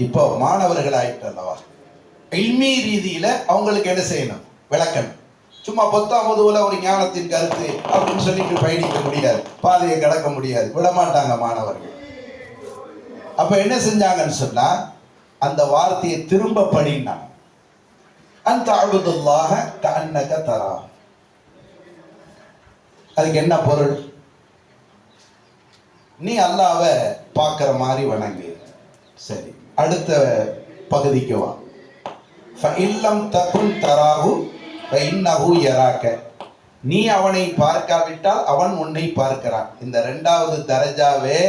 இப்போ மாணவர்கள் ஆயிட்டல்லவா, இல்மி ரீதியில அவங்களுக்கு என்ன செய்யணும்? விளக்கணும். சும்மா 10ஆம் ஒரு ஞானத்தின் கருத்து அப்படின்னு சொல்லிட்டு பயணிக்க முடியாது, பாதையை கடக்க முடியாது, விடமாட்டாங்க மாணவர்கள். அப்ப என்ன செஞ்சாங்கன்னு சொன்னா, அந்த வார்த்தையை திரும்ப படினாங்க. அன்த அஅ்புதுல்லாஹ கஅன்னக தரா. அதுக்கு என்ன பொருள்? நீ அல்லாஹ்வை பார்க்கிற மாதிரி வணங்கு. சரி, அடுத்த பகுதிக்கு வா. ஃபஇல்லம் தகுன் தராஹு ஃபஇன்னஹு யராக. நீ அவனை பார்க்காவிட்டால் அவன் உன்னை பார்க்கிறான். இந்த இரண்டாவது தரஜாவே,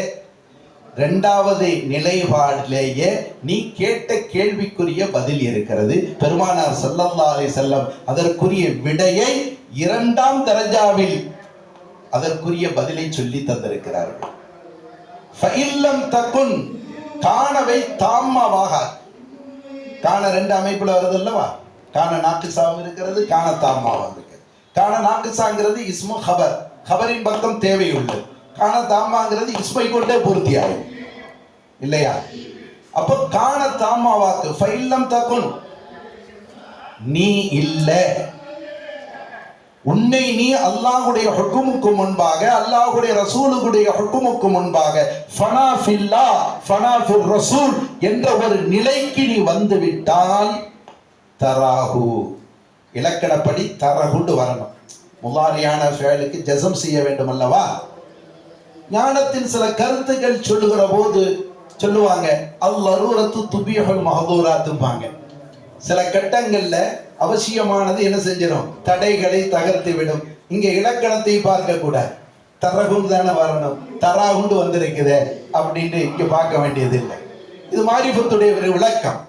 இரண்டாவது நிலைப்பாடிலேயே நீ கேட்ட கேள்விக்குரிய பதில் இருக்கிறது. பெருமானார் ஸல்லல்லாஹு அலைஹி வஸல்லம் அதற்குரிய விடையை இரண்டாம் தரஜாவில் அதற்குரிய பதிலை சொல்லி தந்திருக்கிறார்கள். ஃபஇல்லம் தகுன், காணவை தாம்மாவாக, காண ரெண்டு அமைப்புல வருது அல்லவா, காண நாக்கிசாவும் இருக்கிறது, காண தாம்மாவும் இருக்கிறது. காண நாக்கிசாங்கிறது இஸ்மு ஹபர், ஹபரின் பக்கம் தேவையுள்ளது. காண தாம்மாங்கிறது இஸ்மை கொண்டே பூர்த்தி ஆகும் இல்லையா? அப்போ காண தாம்மாவாக்கு ஃபஇல்லம் தகுன், நீ இல்ல, உன்னை நீ அல்லாஹ்வுடைய ஹுக்குமுக்கு முன்பாக, அல்லாஹ்வுடைய ரசூலுடைய ஹுக்குமுக்கு முன்பாக ஃபனா ஃபில்லாஹ் ஃபனா ஃபிர் ரசூல் என்ற ஒரு நிலைக்கு நீ வந்து விட்டால் தராஹு, இலக்கணப்படி தரஹுண்டு வரணும். முலாரியான ஃபேலுக்கு ஜஸம் செய்ய வேண்டும் அல்லவா? ஞானத்தின் சில கருத்துக்கள் சொல்லுகிற போது சொல்லுவாங்க, அல்லரூரத்து துபீஹுல் மஹ்தூராத்தும்பாங்க. சில கட்டங்கள்ல அவசியமானது என்ன செஞ்சிடும்? தடைகளை தகர்த்து விடும். இங்க இலக்கணத்தை பார்க்க கூடாது, தரகுண்டு தானே வரணும், தராகுண்டு வந்திருக்குது அப்படின்னு இங்க பார்க்க வேண்டியது இல்லை. இது மாரிஃபத்துடைய ஒரு விளக்கம்,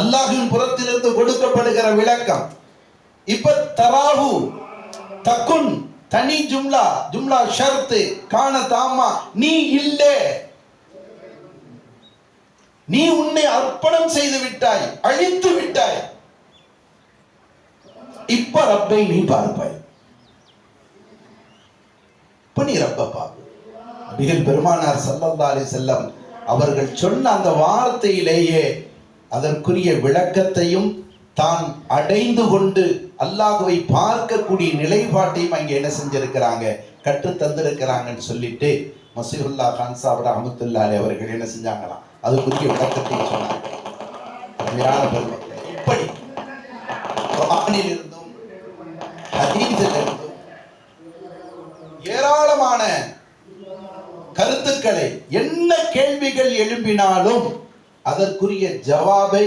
அல்லாஹ்வின் புறத்திலிருந்து கொடுக்கப்படுகிற விளக்கம். இப்ப தராஹு தகுன் தனி ஜும்லா, ஜும்லா ஷர்த்து, காண தாமா, நீ இல்லை, நீ உன்னை அர்ப்பணம் செய்து விட்டாய், அழித்து விட்டாய். இப்ப ரப்பை நீ பார்ப்பாய். இப்ப நீ ரப்ப பார். நபிகள் பெருமானார் ஸல்லல்லாஹு அலைஹி வஸல்லம் அவர்கள் சொன்ன அந்த வார்த்தையிலேயே அதற்குரிய விளக்கத்தையும் தான் அடைந்து கொண்டு அல்லாஹ்வை பார்க்கக்கூடிய நிலைப்பாட்டையும் அங்கே என்ன செஞ்சிருக்கிறாங்க? கற்று தந்திருக்கிறாங்கன்னு சொல்லிட்டு மசீஹுல்லா கான் சாப் ரஹ்மத்துல்லாஹி அவர்கள் என்ன செஞ்சாங்களாம்? அதுக்குரிய விளக்கத்தை சொன்னாங்க. இப்படி குர்ஆனில் இருந்தும் ஹதீஸில் இருந்தும் ஏராளமான கருத்துக்களை, என்ன கேள்விகள் எழும்பினாலும் அதற்குரிய ஜவாபை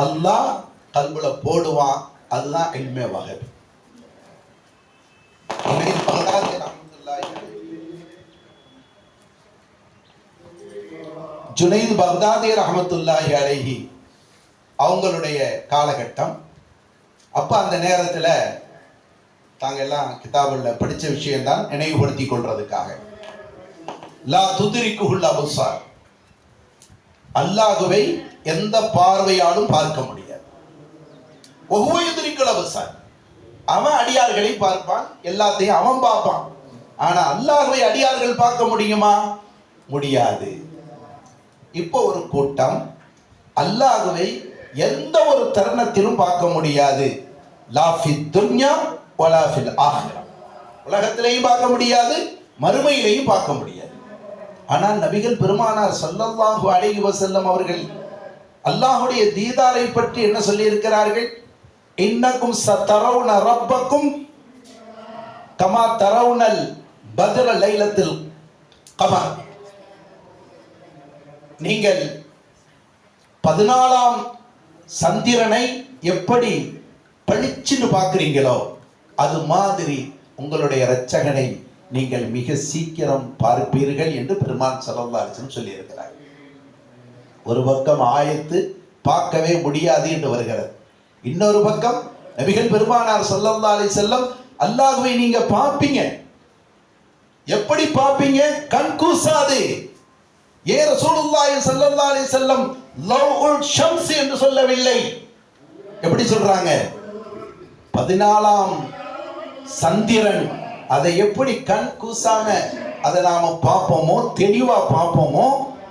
அல்லாஹ் கல்புல போடுவான். அதுதான் இல்மே வஹப். ஜுனைத் பக்தாதி ரஹ்மத்துல்லாஹி அலைஹி அவங்களுடைய காலகட்டம். அப்ப அந்த நேரத்துல தாங்க எல்லாம் கிதாபுல படிச்ச விஷயம்தான் நினைவுபடுத்தி கொள்றதுக்காக லா துத்ரிக்குல் அப்சார், அல்லாஹ்வை எந்த பார்வையாலும் பார்க்க முடியாது. வஹுவ யுத்ரிக்குல் அப்சார், அவன் அடியார்களை பார்ப்பான், எல்லாத்தையும் அவன் பார்ப்பான். ஆனா அல்லாஹ்வை அடியார்கள் பார்க்க முடியுமா? முடியாது. இப்போ ஒரு கூட்டம் அல்லாஹ்வை எந்த ஒரு தருணத்திலும் பார்க்க முடியாது. லா ஃபித் துன்யா வலா ஃபில் ஆখিরা, உலகத்திலேயும் பார்க்க முடியாது, மறுமையிலேயும் பார்க்க முடியாது. ஆனால் நபிகள் பெருமானார் ஸல்லல்லாஹு அலைஹி வஸல்லம் அவர்கள் அல்லாஹ்வுடைய தீதாரை பற்றி என்ன சொல்லி இருக்கிறார்கள்? இன்னக்கும் சதரவுன ரப்பக்கும் கமா தரவுனல் பத்ர லைலத்தில் கமர், நீங்கள் 14ஆம் சந்திரனை எப்படி பளிச்சுன்னு பார்க்கிறீங்களோ அது மாதிரி உங்களுடைய இரட்சகனை நீங்கள் மிக சீக்கிரம் பார்ப்பீர்கள் என்று பெருமான் ஸல்லல்லாஹு அலைஹி வஸல்லம் சொல்லி இருக்கிறார். ஒரு பக்கம் ஆயத்து பார்க்கவே முடியாது என்று வருகிறது, இன்னொரு பக்கம் நபிகள் பெருமானார் ஸல்லல்லாஹு அலைஹி வஸல்லம் அல்லாஹ்வை நீங்க பார்ப்பீங்க. எப்படி பார்ப்பீங்க? கண் கூசாது. ஏ ரசூலுல்லாஹி ஸல்லல்லாஹு அலைஹி வஸல்லம் லவ்உல் ஷம்ஸ் என்று சொல்லவில்லை. எப்படி சொல்றாங்க? 14ஆம் சந்திரன், அதை எப்படி கண் கூசாம அதை நாம பார்ப்போமோ, தெளிவா பார்ப்போமோ,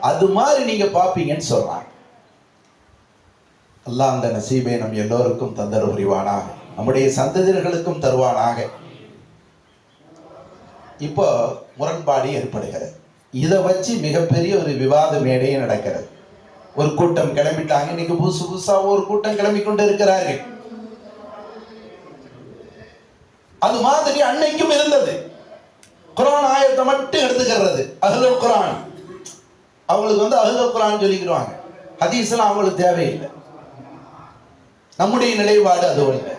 அது மாதிரி நீங்க பார்ப்பீங்கன்னு சொல்றாங்க. அல்லாஹ் அந்த நசீபை நம் எல்லோருக்கும் தந்தர் புரிவானாக, நம்முடைய சந்ததியர்களுக்கும் தருவானாக. இப்போ முரண்பாடு ஏற்படுகிறது. இதை வச்சு மிகப்பெரிய ஒரு விவாத மேடையே நடக்கிறது. ஒரு கூட்டம் கிளம்பிட்டாங்க, இன்னைக்கு புதுசா ஒரு கூட்டம் கிளம்பி கொண்டு இருக்கிறார்கள். அது மாதிரி அன்னைக்கும் இருந்தது. குர்ஆன் ஆயத்தை மட்டும் எடுத்துக்கிறது, அஹ்லுல் குர்ஆன். அவங்களுக்கு வந்து அஹ்லுல் குர்ஆன் சொல்லிக்கிறாங்க, ஹதீஸ்லாம் அவங்களுக்கு தேவையில்லை. நம்முடைய நிலைப்பாடு அது இல்லை.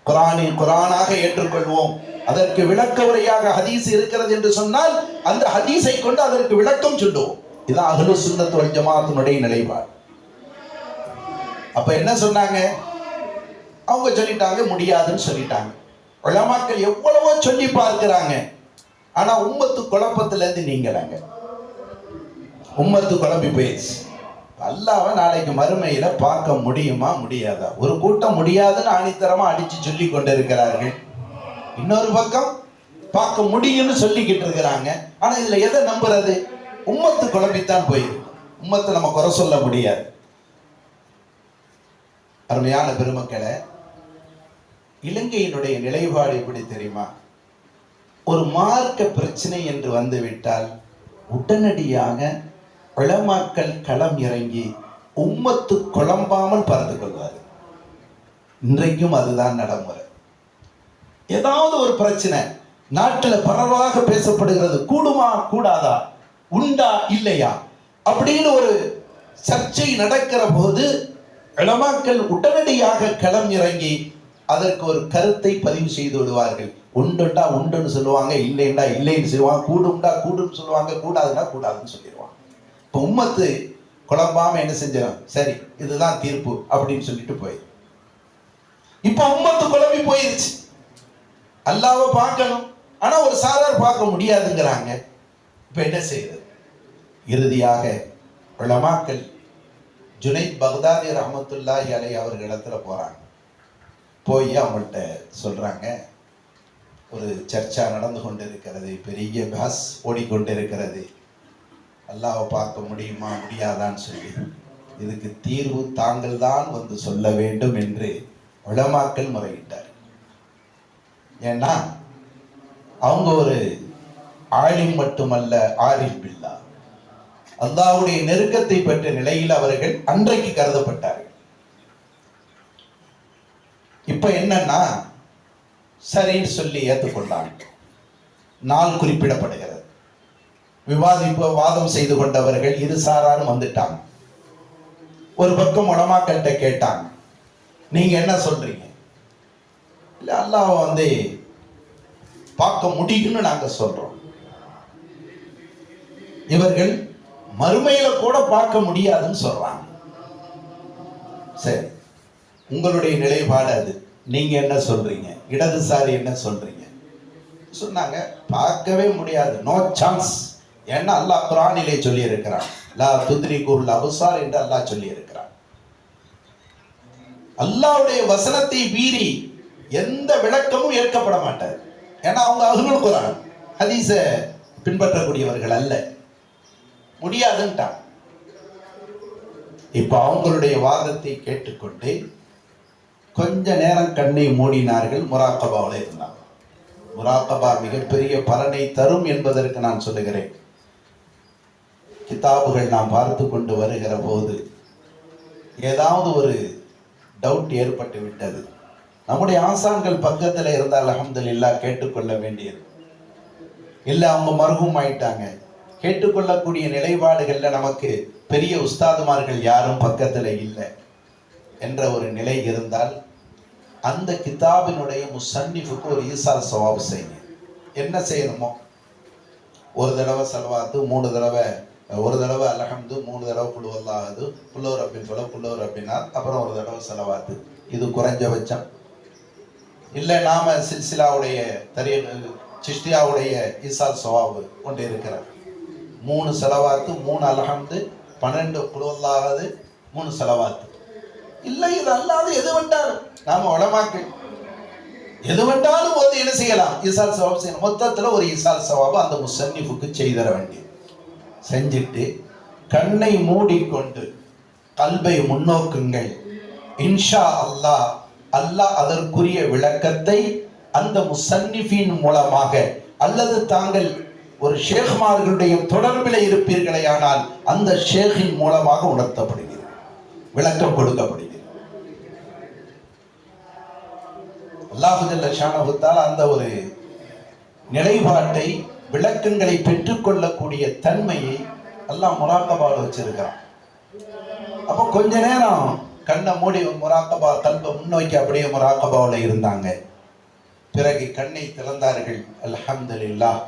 குர்ஆனை குர்ஆனாக ஏற்றுக்கொள்வோம். அதற்கு விளக்க உரையாக ஹதீஸ் இருக்கிறது என்று சொன்னால் அந்த ஹதீஸை கொண்டு அதற்கு விளக்கம் சொல்லுவோம். இதுதான் அஹ்லுஸ் சுன்னத் வல் ஜமாஅத்தினுடைய நிலைப்பாடு. அப்ப என்ன சொன்னாங்க? அவங்க சொல்லிட்டாங்க, முடியாதுன்னு சொல்லிட்டாங்க. உலமாக்கள் எவ்வளவோ சொல்லி பார்க்கிறாங்க, ஆனா உம்மத்து குழப்பத்துல இருந்து நீங்களாங்க. உம்மத்து குழம்பி போயிடுச்சு. அல்லாஹ்வை நாளைக்கு மறுமையில பார்க்க முடியுமா முடியாதா? ஒரு கூட்டம் முடியாதுன்னு ஆணித்தரமா அடிச்சு சொல்லி கொண்டு இருக்கிறார்கள். இன்னொரு பக்கம் பார்க்க முடியும்னு சொல்லிக்கிட்டு இருக்கிறாங்க. ஆனா இதுல எதை நம்புறது? உம்மத்து குழம்பித்தான் போயிருக்கு. உம்மத்தை நம்ம குறை சொல்ல முடியாது. அருமையான பெருமக்களை, இலங்கையினுடைய நிலைப்பாடு எப்படி தெரியுமா? ஒரு மார்க்க பிரச்சனை என்று வந்துவிட்டால் உடனடியாக உலமாக்கள் களம் இறங்கி உம்மத்து குழம்பாமல் பார்த்து கொள்வார். இன்றைக்கும் அதுதான் நடைமுறை. ஏதாவது ஒரு பிரச்சனை நாட்டில் பரவலாக பேசப்படுகிறது, கூடுமா கூடாதா, உண்டா இல்லையா அப்படின்னு ஒரு சர்ச்சை நடக்கிற போது உலமாக்கள் உடனடியாக களம் இறங்கி அதற்கு ஒரு கருத்தை பதிவு செய்து விடுவார்கள். உண்டுண்டா உண்டுன்னு சொல்லுவாங்க, இல்லைண்டா இல்லைன்னு சொல்லுவாங்க, கூடுண்டா கூடுன்னு சொல்லுவாங்க, கூடாதுன்னா கூடாதுன்னு சொல்லிடுவாங்க. இப்போ உம்மத்து குழம்பாம என்ன செஞ்சிடும்? சரி, இதுதான் தீர்ப்பு அப்படின்னு சொல்லிட்டு போய் இப்போ உம்மத்து குழம்பி போயிருச்சு. அல்லாஹ்வை பார்க்கணும், ஆனா ஒரு சாரார் பார்க்க முடியாதுங்கிறாங்க. இப்ப என்ன செய்யறது? இறுதியாக உலமாக்கள் ஜுனைத் பக்தாதி ரஹ்மத்துல்லாஹி அலைஹி அவர்கள் இடத்துல போறாங்க. போய் அவங்கள்ட்ட சொல்றாங்க, ஒரு சர்ச்சா நடந்து கொண்டு இருக்கிறது, பெரிய பாஸ் ஓடிக்கொண்டு இருக்கிறது, அல்லாஹ்வை பார்க்க முடியுமா முடியாதான்னு சொல்லி இதுக்கு தீர்வு தாங்கள் தான் வந்து சொல்ல வேண்டும் என்று உலமாக்கள் முறையிட்டார். ஏன்னா அவங்க ஒரு ஆலிம் மட்டுமல்ல, ஆரிஃப் பில்லா, அல்லாஹ்வுடைய நெருக்கத்தை பெற்ற நிலையில் அவர்கள் அன்றைக்கு கருதப்பட்டார்கள். இப்ப என்னன்னா சரின்னு சொல்லி ஏற்றுக்கொண்டாங்க. நாள் குறிப்பிடப்படுகிறது. வாதம் செய்து கொண்டவர்கள் இரு சாராரும் வந்துட்டாங்க. ஒரு பக்கம் உலமாக்கள்கிட்ட கேட்டாங்க, நீங்க என்ன சொல்றீங்க? இல்ல அல்லாஹ் வந்து பார்க்க முடியும்னு நாங்க சொல்றோம். இவர்கள் மறுமையில கூட பார்க்க முடியாதுன்னு சொல்றாங்க. சரி, உங்களுடைய நிலைப்பாடு அது, நீங்க என்ன சொல்றீங்க? இடதுசாரி என்ன சொல்றீங்க? சொன்னாங்க, பார்க்கவே முடியாது, நோ சான்ஸ், ஏன்னா அல்லாஹ் குர்ஆனிலே சொல்லி இருக்கிறான், லா துத்ரிகுல் அப்சார் என்று அல்லாஹ் சொல்லி இருக்கிறான். அல்லாஹ்வுடைய வசனத்தை மீறி எந்த விளக்கமும் ஏற்கப்பட மாட்டார். ஏன்னா அவங்க அஹ்லுல் குர்ஆன், ஹதீஸ பின்பற்றக்கூடியவர்கள் அல்ல, முடியாதுன்ட்டான். இப்ப அவங்களுடைய வாதத்தை கேட்டுக்கொண்டு கொஞ்ச நேரம் கண்ணை மூடினார்கள், முராக்கபாவில் இருந்தாங்க. முராக்கபா மிகப்பெரிய பலனை தரும் என்பதற்கு நான் சொல்லுகிறேன். கிதாபுகள் நாம் பார்த்து கொண்டு வருகிற போது ஏதாவது ஒரு டவுட் ஏற்பட்டு விட்டது, நம்முடைய ஆசான்கள் பக்கத்தில் இருந்தால் அல்ஹம்துலில்லாஹ் கேட்டுக்கொள்ள வேண்டியது. இல்லை அவங்க மர்ஹூம் ஆயிட்டாங்க, கேட்டுக்கொள்ளக்கூடிய நிலைப்பாடுகள்ல நமக்கு பெரிய உஸ்தாதுமார்கள் யாரும் பக்கத்தில் இல்லை என்ற ஒரு நிலை இருந்தால் அந்த கிதாபினுடைய முசன்னிஃபுக்கு ஒரு ஈசால் சவாபு செய்யுங்க. என்ன செய்யணுமோ, ஒரு தடவை சலவாத்து, 3 தடவை, ஒரு தடவை அல்ஹம்து, 3 தடவை குல் ஹுவல்லாஹு, குல்லு ரப்பில் ஃபலக், குல்லு ரப்பினாஸ், அப்புறம் ஒரு தடவை சலவாத்து. இது குறைஞ்சபட்சம். இல்லை நாம சில்சிலாவுடைய சிஷ்டியாவுடைய ஈசால் சவாபு கொண்டு இருக்கிறார், 3 சலவாத்து, 3 அல்ஹம்து, 12 குல் ஹுவல்லாஹு, 3 சலவாத்து. இல்லை இது அல்லாது எது வேண்டாலும் நாம உலமாக்கள் எது வேண்டாலும் போது என்ன செய்யலாம், ஈசால் சவாபு செய்யணும். மொத்தத்தில் ஒரு ஈசால் சவாபு அந்த முசன்னிஃபுக்கு செய்தர வேண்டியது. செஞ்சுட்டு கண்ணை மூடிக்கொண்டு கல்பை முன்னோக்குங்கள். இன்ஷா அல்லாஹ், அல்லாஹ் அதற்குரிய விளக்கத்தை அந்த முசன்னிஃபின் மூலமாக, அல்லது தாங்கள் ஒரு ஷேக்மார்களுடைய தொடர்பில் இருப்பீர்களே ஆனால் அந்த ஷேக்கின் மூலமாக உணர்த்தப்படுகிறது, விளக்கம் கொடுக்கப்படுகிறது. அல்லாஹ் ஜல்ல ஷானஹு தஆலா அந்த ஒரு நிலைப்பாட்டை, விளக்கங்களை பெற்றுக்கொள்ளக்கூடிய தன்மையை அல்லாஹ் முராக்கபாவில் வச்சிருக்கிறான். அப்போ கொஞ்ச நேரம் கண்ணை மூடி முராக்கபா, கல்பை முன்னோக்கி அப்படியே முராக்கபாவில் இருந்தாங்க. பிறகு கண்ணை திறந்தார்கள். அல்ஹம்துலில்லாஹ்.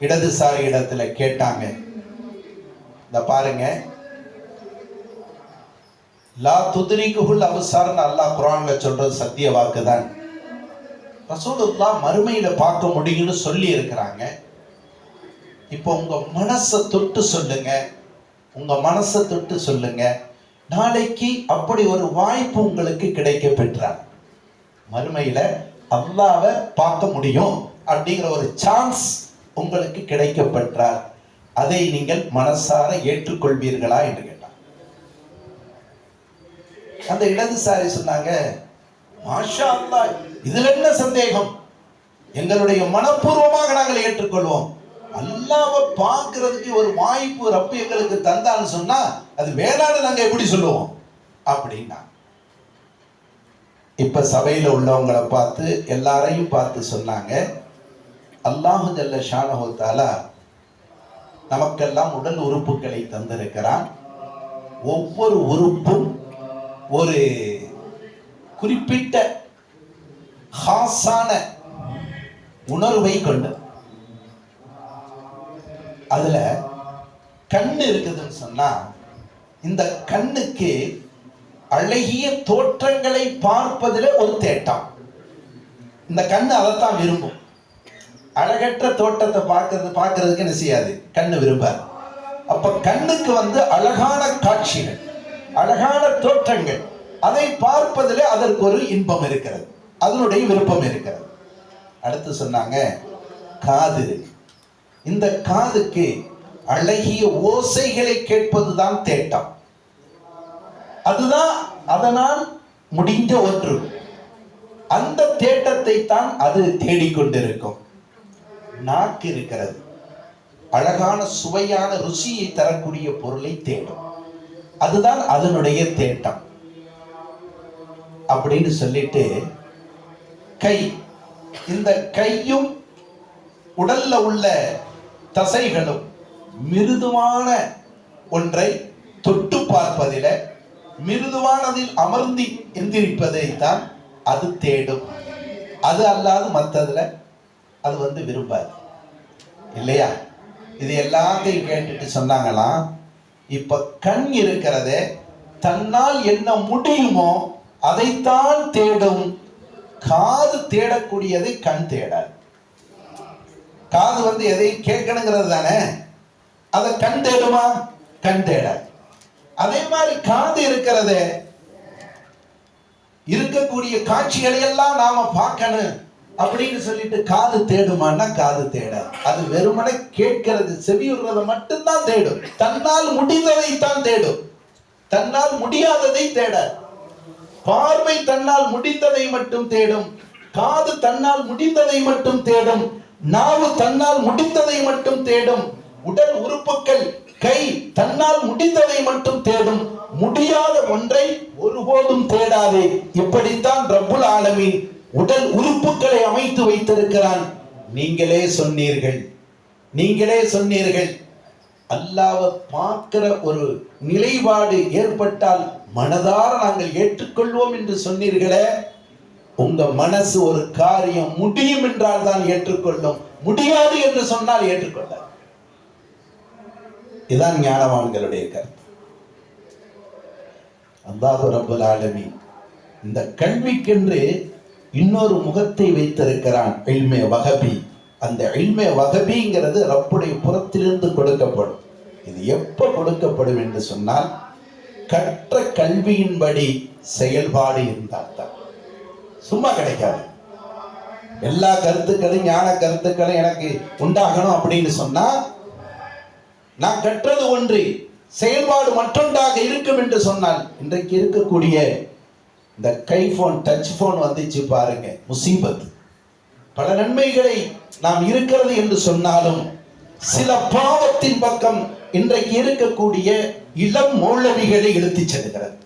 இடதுசாரி இடத்துல கேட்டாங்க, இந்த பாருங்க, லா துத்ரிகுல் அப்சார்னு அல்லாஹ் குர்ஆன்ல சொல்றது சத்திய வாக்கு தான். ரசூலுல்லாஹ் மறுமையில பார்க்க முடியும்னு சொல்லி இருக்கிறாங்க. இப்போ உங்க மனசை தொட்டு சொல்லுங்க, உங்க மனசை தொட்டு சொல்லுங்க, நாளைக்கு அப்படி ஒரு வாய்ப்பு உங்களுக்கு கிடைக்க பெற்றார். மறுமையில அல்லாஹ்வை பார்க்க முடியும் அப்படிங்கிற ஒரு சான்ஸ் உங்களுக்கு கிடைக்க பெற்றார். அதை நீங்கள் மனசார ஏற்றுக்கொள்வீர்களா என்று கேட்டார். அந்த இடதுசாரி சொன்னாங்க, மாஷா அல்லாஹ், இதுல என்ன சந்தேகம், எங்களுடைய மனப்பூர்வமாக நாங்கள் ஏற்றுக்கொள்வோம். அல்லாஹ்வை பார்க்கிறதுக்கு ஒரு வாய்ப்பு ரப்பு எங்களுக்கு தந்தான்னு சொன்னா அது வேணான்னு நாங்க எப்படி சொல்லுவோம் அப்படின்னா. இப்ப சபையில உள்ளவங்களை பார்த்து, எல்லாரையும் பார்த்து சொன்னாங்க, அல்லாஹ் ஜல்ல ஷானஹு தஆலா நமக்கெல்லாம் உடல் உறுப்புகளை தந்திருக்கிறான். ஒவ்வொரு உறுப்பும் ஒரு குறிப்பிட்ட ஹாஸான உணர்வை கொண்டு, அதுல கண்ணு இருக்குதுன்னு சொன்னா இந்த கண்ணுக்கு அழகிய தோற்றங்களை பார்ப்பதில் ஒரு தேட்டம். இந்த கண்ணு அதைத்தான் விரும்பும். அழகற்ற தோட்டத்தை பார்க்கறதுக்கு என்ன செய்யாது, கண்ணு விரும்பாது. அப்ப கண்ணுக்கு அழகான காட்சிகள், அழகான தோற்றங்கள், அதை பார்ப்பதில் அதற்கு ஒரு இன்பம் இருக்கிறது, அதனுடைய விருப்பம் இருக்கிறது. அடுத்து சொன்னாங்க, காது, இந்த காதுக்கு அழகிய ஓசைகளை கேட்பதுதான் தேட்டம், அதுதான் அதனால் முடிந்த ஒன்று. அந்த தேட்டத்தை தான் அது தேடிக்கொண்டிருக்கும். நாக்கு இருக்கிறது, அழகான சுவையான ருசியை தரக்கூடிய பொருளை தேடும், அதுதான் அதனுடைய தேட்டம் அப்படின்னு சொல்லிட்டு, கை, இந்த கையும் உடல்ல உள்ள தசைகளும் மிருதுவான ஒன்றை தொட்டு பார்ப்பதில, மிருதுவானதில் அமர்ந்து எந்திரிப்பதை தான் அது தேடும். அது அல்லாது மற்றதுல அது விரும்பாது, இல்லையா? இது எல்லாத்தையும் கேட்டுட்டு சொன்னாங்களாம், இப்ப கண் இருக்கிறதே தன்னால் என்ன முடியுமோ அதைத்தான் தேடும், காது தேடக்கூடியதை கண் தேடாது. காது எதையும் கேட்கணுங்கிறது தானே. அதை கண் தேடுமா? கண் தேட. அதே மாதிரி காது இருக்கிறதே, இருக்கக்கூடிய காட்சிகளை எல்லாம் நாம பார்க்கணும் அப்படின்னு சொல்லிட்டு காது தேடுமான்னா காது தேட. அது வெறுமனை கேட்கிறது, செவியுறதை மட்டும்தான் தேடும். தன்னால் முடிந்ததை தான் தேடும், தன்னால் முடியாததை தேட. பார்வை தன்னால் முடிந்ததை மட்டும் தேடும், காது தன்னால் முடிந்ததை மட்டும் தேடும், நாவு தன்னால் முடிந்ததை மட்டும் தேடும், உடல் உறுப்புகள் கை தன்னால் முடிந்ததை மட்டும் தேடும், முடியாத ஒன்றை ஒருபோதும் தேடாதே. இப்படித்தான் ரப்புல் ஆலமீன் உடல் உறுப்புகளை அமைத்து வைத்திருக்கிறான். நீங்களே சொன்னீர்கள் அல்லாஹ்வை பார்க்கிற ஒரு நிலைப்பாடு ஏற்பட்டால் மனதார நாங்கள் ஏற்றுக்கொள்வோம் என்று சொன்னீர்களே. உங்க மனசு ஒரு காரியம் முடியும் என்றால் தான் ஏற்றுக்கொள்ளும், முடியாது என்று சொன்னால் ஏற்றுக்கொள்ள. இதுதான் ஞானவான்களுடைய கருத்து. அல்லாஹ் ரப்பல் ஆலமீன் இந்த கல்விக்கென்று இன்னொரு முகத்தை வைத்திருக்கிறான், இல்மே வஹபி. அந்த இல்மே வஹபிங்கிறது ரப்புடைய புறத்திலிருந்து கொடுக்கப்படும். இது எப்ப கொடுக்கப்படும் என்று சொன்னால் கற்ற கல்வியின்படி செயல்பாடு இருந்தால் தான். சும்மா கிடைக்காது. எல்லா கருத்துக்களும் ஞான கருத்துக்களும் எனக்கு உண்டாகணும் அப்படின்னு சொன்னா நான் கற்றது ஒன்று, செயல்பாடு மற்றொன்றாக இருக்கும் என்று சொன்னால், இன்றைக்கு இருக்கக்கூடிய இந்த கை போன், டச் போன் வந்துச்சு பாருங்க, முசீபத். பல நன்மைகளை நாம் இருக்கிறது என்று சொன்னாலும் சில பாவத்தின் பக்கம் இன்றைக்கு இருக்கக்கூடிய இளம் மௌலவிகளை இழுத்துச் செல்கிறது.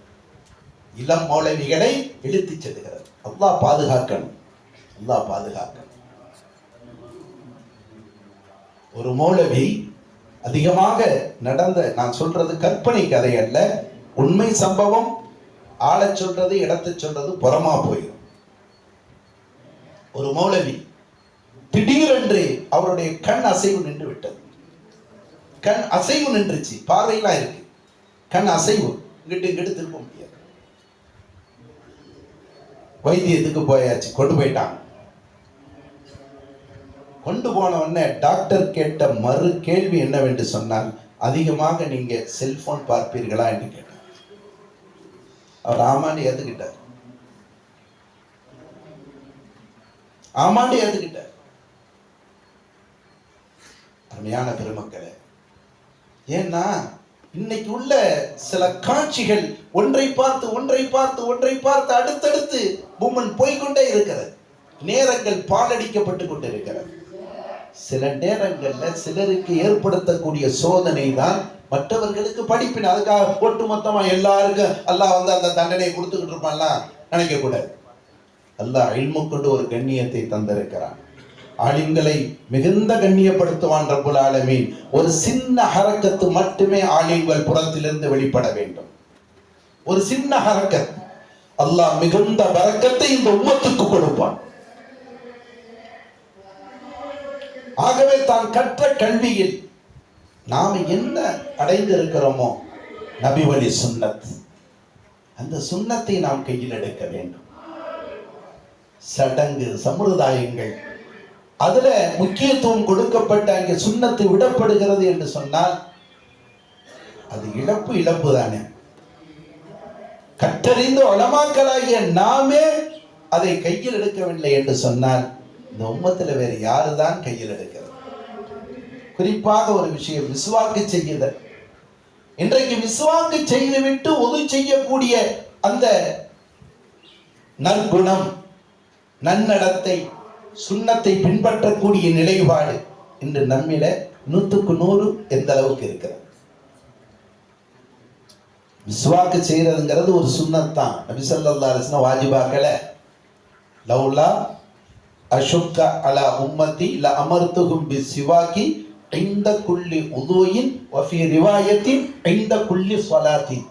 அல்லாஹ் பாதுகாக்கணும். ஒரு மௌலவி அதிகமாக நடந்த, நான் சொல்றது கற்பனை கதை அல்ல, உண்மை சம்பவம். ஆளை சொல்றது இடத்தை சொல்றது புறமா போயிடும். ஒரு மௌலவி திடீரென்று அவருடைய கண் அசைவு நின்று விட்டது. கண் அசைவு நின்றுச்சு, பார்வையெல்லாம் இருக்கு, கண் அசைவு, இங்கிட்டு திருப்ப முடியாது. வைத்தியத்துக்கு போயாச்சு, கொண்டு போயிட்டாங்க. கொண்டு போன உடனே டாக்டர் கேட்ட மறு கேள்வி என்னவென்று சொன்னால், அதிகமாக நீங்க செல்போன் பார்ப்பீர்களா என்று கேட்டார். அவர் ஆமாண்டு ஏத்துக்கிட்டார். அருமையான பெருமக்களே, ஏன்னா இன்னைக்கு உள்ள சில காட்சிகள் ஒன்றை பார்த்து அடுத்தடுத்து பூமன் போய்கொண்டே இருக்கிறது. நேரங்கள் பாலடிக்கப்பட்டு கொண்டு இருக்கிறது. சில நேரங்கள்ல சிலருக்கு ஏற்படுத்தக்கூடிய சோதனை தான் மற்றவர்களுக்கு படிப்பின். அதுக்காக ஒட்டு மொத்தமா எல்லாருக்கும் அல்லாஹ் அந்த தண்டனை கொடுத்துக்கிட்டு இருப்பான்லாம் நினைக்க கூடாது. அல்லாஹ் இல்மு கொண்டு ஒரு கண்ணியத்தை தந்திருக்கிறான். ஆலிம்களை மிகுந்த கண்ணியப்படுத்துவான் ரப்புல் ஆலமீன். ஒரு சின்ன ஹரக்கத்து மட்டுமே ஆலிம்கள் புறத்திலிருந்து வெளிப்பட வேண்டும். ஒரு சின்ன ஹரக்கத் அல்லாஹ் மிகுந்த பரக்கத்தை இந்த உம்மத்துக்கு கொடுப்பான். ஆகவே தான் கற்ற கல்வியில் நாம் என்ன அடைந்திருக்கிறோமோ, நபி வழி சுன்னத், அந்த சுன்னத்தை நாம் கையில் எடுக்க வேண்டும். சடங்கு சம்பிரதாயங்கள் அதுல முக்கியத்துவம் கொடுக்கப்பட்ட அங்கே சுன்னத்து விடப்படுகிறது என்று சொன்னால் அது இழப்பு தானே. கற்றறிந்த உலமாக்களாகிய நாமே அதை கையில் எடுக்கவில்லை என்று சொன்னால் இந்த உம்மத்தில் வேறு யாருதான் கையில் எடுக்கிறது? குறிப்பாக ஒரு விஷயம், மிஸ்வாக்கு செய்யுதல். இன்றைக்கு மிஸ்வாக்கு செய்துவிட்டு ஒது செய்யக்கூடிய அந்த நற்குணம், நன்னடத்தை, சுன்னத்தை பின்பற்றக்கூடிய நிலைப்பாடு இன்று நம்மில 100% எந்த அளவுக்கு இருக்கிறது? மிஸ்வாக்கு செய்யறதுங்கிறது ஒரு சுன்னத்தான். நபி ஸல்லல்லாஹு அலைஹி வஸல்லம் வாஜிபாக்கல. லௌலா அஷுக்க அலா உம்மதி ல அமர்துஹும் பிஸ்வாகி இன்த குல்லி உதுயின் வஃபி ரிவாயத்தின் இன்த குல்லி ஸலாத்தின்.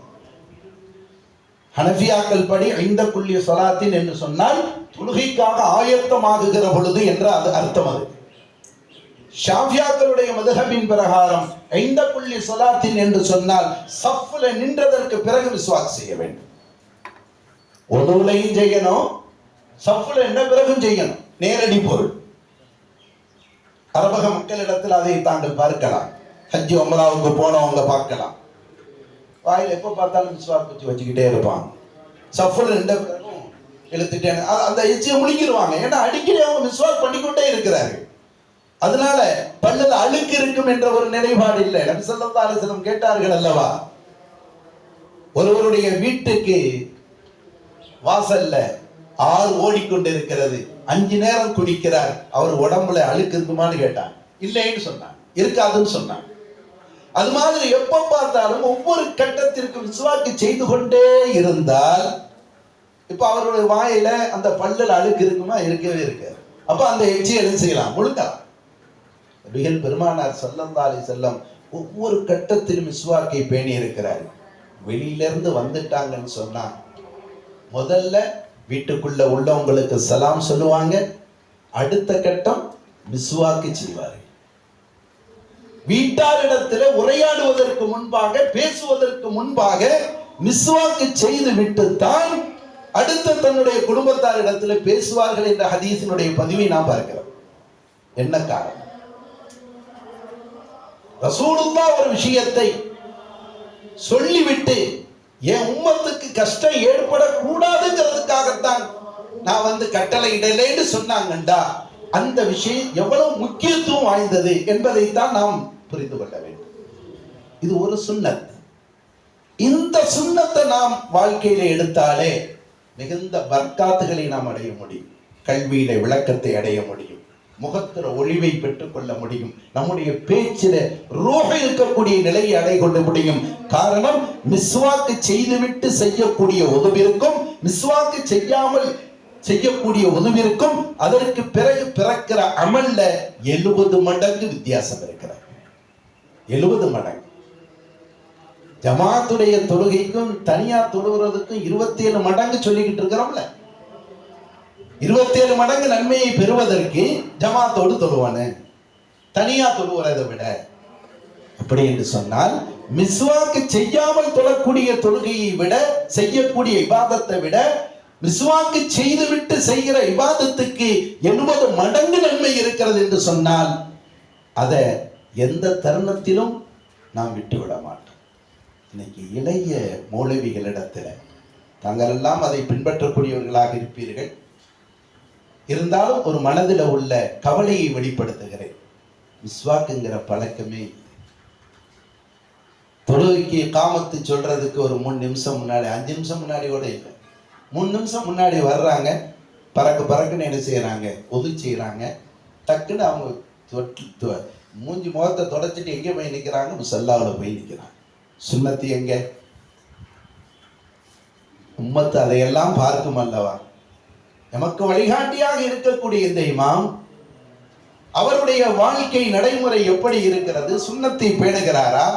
ஹனஃபியாக்கள் படி ஐந்த குல்லி ஸலாத்தின் என்று சொன்னால் தொழுகைக்காக ஆயத்தமாகுகிற பொழுது என்ற அது அர்த்தம். அது ஷாஃபியாக்களுடைய மதுஹபின் பிரகாரம் ஐந்த குல்லி ஸலாத்தின் என்று சொன்னால் சஃப்ல நின்றதற்கு பிறகு மிஸ்வாக் செய்ய வேண்டும். ஒதுவுலையும் செய்யணும், சஃப்ல நின்ற பிறகும் செய்யணும். நேரடி பொருள். அரபக மக்களிடத்தில் அதை தாங்கள் பார்க்கலாம். ஹஜ்ஜி உம்ராவுக்கு போனவங்க பார்க்கலாம். வாயில் எப்போ பார்த்தாலும் மிஸ்வாக் குச்சி வச்சுக்கிட்டே இருப்பாங்க. சஃபுல் ரெண்டு பேரும் இழுத்துட்டே அந்த எச்சியை முழுங்கிடுவாங்க. ஏன்னா அடிக்கடி அவங்க மிஸ்வாக் பண்ணிக்கொண்டே இருக்கிறார்கள். அதனால பல்லில் அழுக்கு இருக்கும் என்ற ஒரு நிலைப்பாடு இல்லை. நபி ஸல்லல்லாஹு அலைஹி வஸல்லம் கேட்டார்கள் அல்லவா, ஒருவருடைய வீட்டுக்கு வாசல்ல ஆறு ஓடிக்கொண்டிருக்கிறது, 5 நேரம் குடிக்கிறார், அவர் உடம்புல அழுக்கு இருக்குமான்னு கேட்டான். இல்லைன்னு சொன்னான், இருக்காதுன்னு சொன்னான். அது மாதிரி எப்ப பார்த்தாலும் ஒவ்வொரு கட்டத்திற்கும் மிஸ்வாக்கு செய்து கொண்டே இருந்தால், இப்ப அவருடைய வாயில அந்த பல்லில் அழுக்கு இருக்குமா? இருக்கவே இருக்காது. அப்ப அந்த எச்சியை என்ன செய்யலாம்? முழுக்கலாம். நபிகள் பெருமானார் ஸல்லல்லாஹு அலைஹி வஸல்லம் ஒவ்வொரு கட்டத்திலும் மிஸ்வாக்கை பேணி இருக்கிறார். வெளியிலிருந்து வந்துட்டாங்கன்னு சொன்னா முதல்ல வீட்டுக்குள்ள உள்ளவங்களுக்கு சலாம் சொல்லுவாங்க. அடுத்த கட்டம் மிஸ்வாக்கு செய்வார்கள். வீட்டாரிடத்தில் உரையாடுவதற்கு முன்பாக, பேசுவதற்கு முன்பாக மிஸ்வாக்கு செய்து விட்டுத்தான் அடுத்த தன்னுடைய குடும்பத்தாரிடத்தில் பேசுவார்கள் என்ற ஹதீஸினுடைய பதிவை நாம் பார்க்கிறோம். என்ன காரணம்? ரசூலுல்லாஹ் ஒரு விஷயத்தை சொல்லிவிட்டு என் உம்மத்துக்கு கஷ்டம் ஏற்படக்கூடாதுங்கிறதுக்காகத்தான் நான் கட்டளை இடலேன்னு சொன்னாங்கண்டா, அந்த விஷயம் எவ்வளவு முக்கியத்துவம் வாய்ந்தது என்பதைத்தான் நாம் புரிந்து கொள்ள வேண்டும். இது ஒரு சுன்னத். இந்த சுன்னத்தை நாம் வாழ்க்கையில எடுத்தாலே மிகுந்த பர்க்காத்துகளை நாம் அடைய முடியும். கல்வியில விளக்கத்தை அடைய முடியும், முகத்தில ஒளிவை பெற்றுக் கொள்ள முடியும், நம்முடைய பேச்சில ரூஹ் இருக்கக்கூடிய நிலையை அடைய கொள்ள முடியும். காரணம், மிஸ்வாக்கு செய்துவிட்டு செய்யக்கூடிய உதவிற்கும் மிஸ்வாக்கு செய்யாமல் செய்யக்கூடிய உதவிற்கும் அதற்கு பிறகு பிறக்கிற அமல்ல 70 மடங்கு வித்தியாசம் இருக்கிறது. 70 மடங்கு. ஜமாத்துடைய தொழுகைக்கும் தனியா தொழுகிறதுக்கும் 27 மடங்கு சொல்லிக்கிட்டு இருக்கிறோம்ல. 27 மடங்கு நன்மையை பெறுவதற்கு ஜமாத்தோடு தொழுவானு, தனியா தொழுவதை விட. அப்படி என்று சொன்னால் மிஸ்வாக்கு செய்யாமல் தொழக்கூடிய தொழுகையை விட, செய்யக்கூடிய இபாதத்தை விட, மிஸ்வாக்கு செய்துவிட்டு செய்கிற இபாதத்துக்கு 80 மடங்கு நன்மை இருக்கிறது என்று சொன்னால் அதை எந்த தருணத்திலும் நாம் விட்டுவிட மாட்டோம். இன்னைக்கு இளைய மௌலவிகளிடத்தில் தாங்கள் எல்லாம் அதை பின்பற்றக்கூடியவர்களாக இருப்பீர்கள். இருந்தாலும் ஒரு மனதில் உள்ள கவலையை வெளிப்படுத்துகிறேன். மிஸ்வாக்குங்கிற பழக்கமே தொழுகைக்கு காமத்து சொல்றதுக்கு ஒரு 3 நிமிஷம் முன்னாடி, 5 நிமிஷம் முன்னாடி கூட இல்லை, 3 நிமிஷம் முன்னாடி வர்றாங்க. பறக்குன்னு என்ன செய்யறாங்க? ஒது செய்யறாங்க. டக்குன்னு அவங்க மூஞ்சி முகத்தை தொடச்சிட்டு எங்கே போய் நிற்கிறாங்க? முசல்லாவில் போய் நிற்கிறாங்க. சுன்னத்தி எங்க? உம்மத்து அதையெல்லாம் பார்க்கும் அல்லவா. நமக்கு வழிகாட்டியாக இருக்கக்கூடிய இந்த இமாம், அவருடைய வாழ்க்கை நடைமுறை எப்படி இருக்கிறது? சுன்னத்தை பேணுகிறாரா?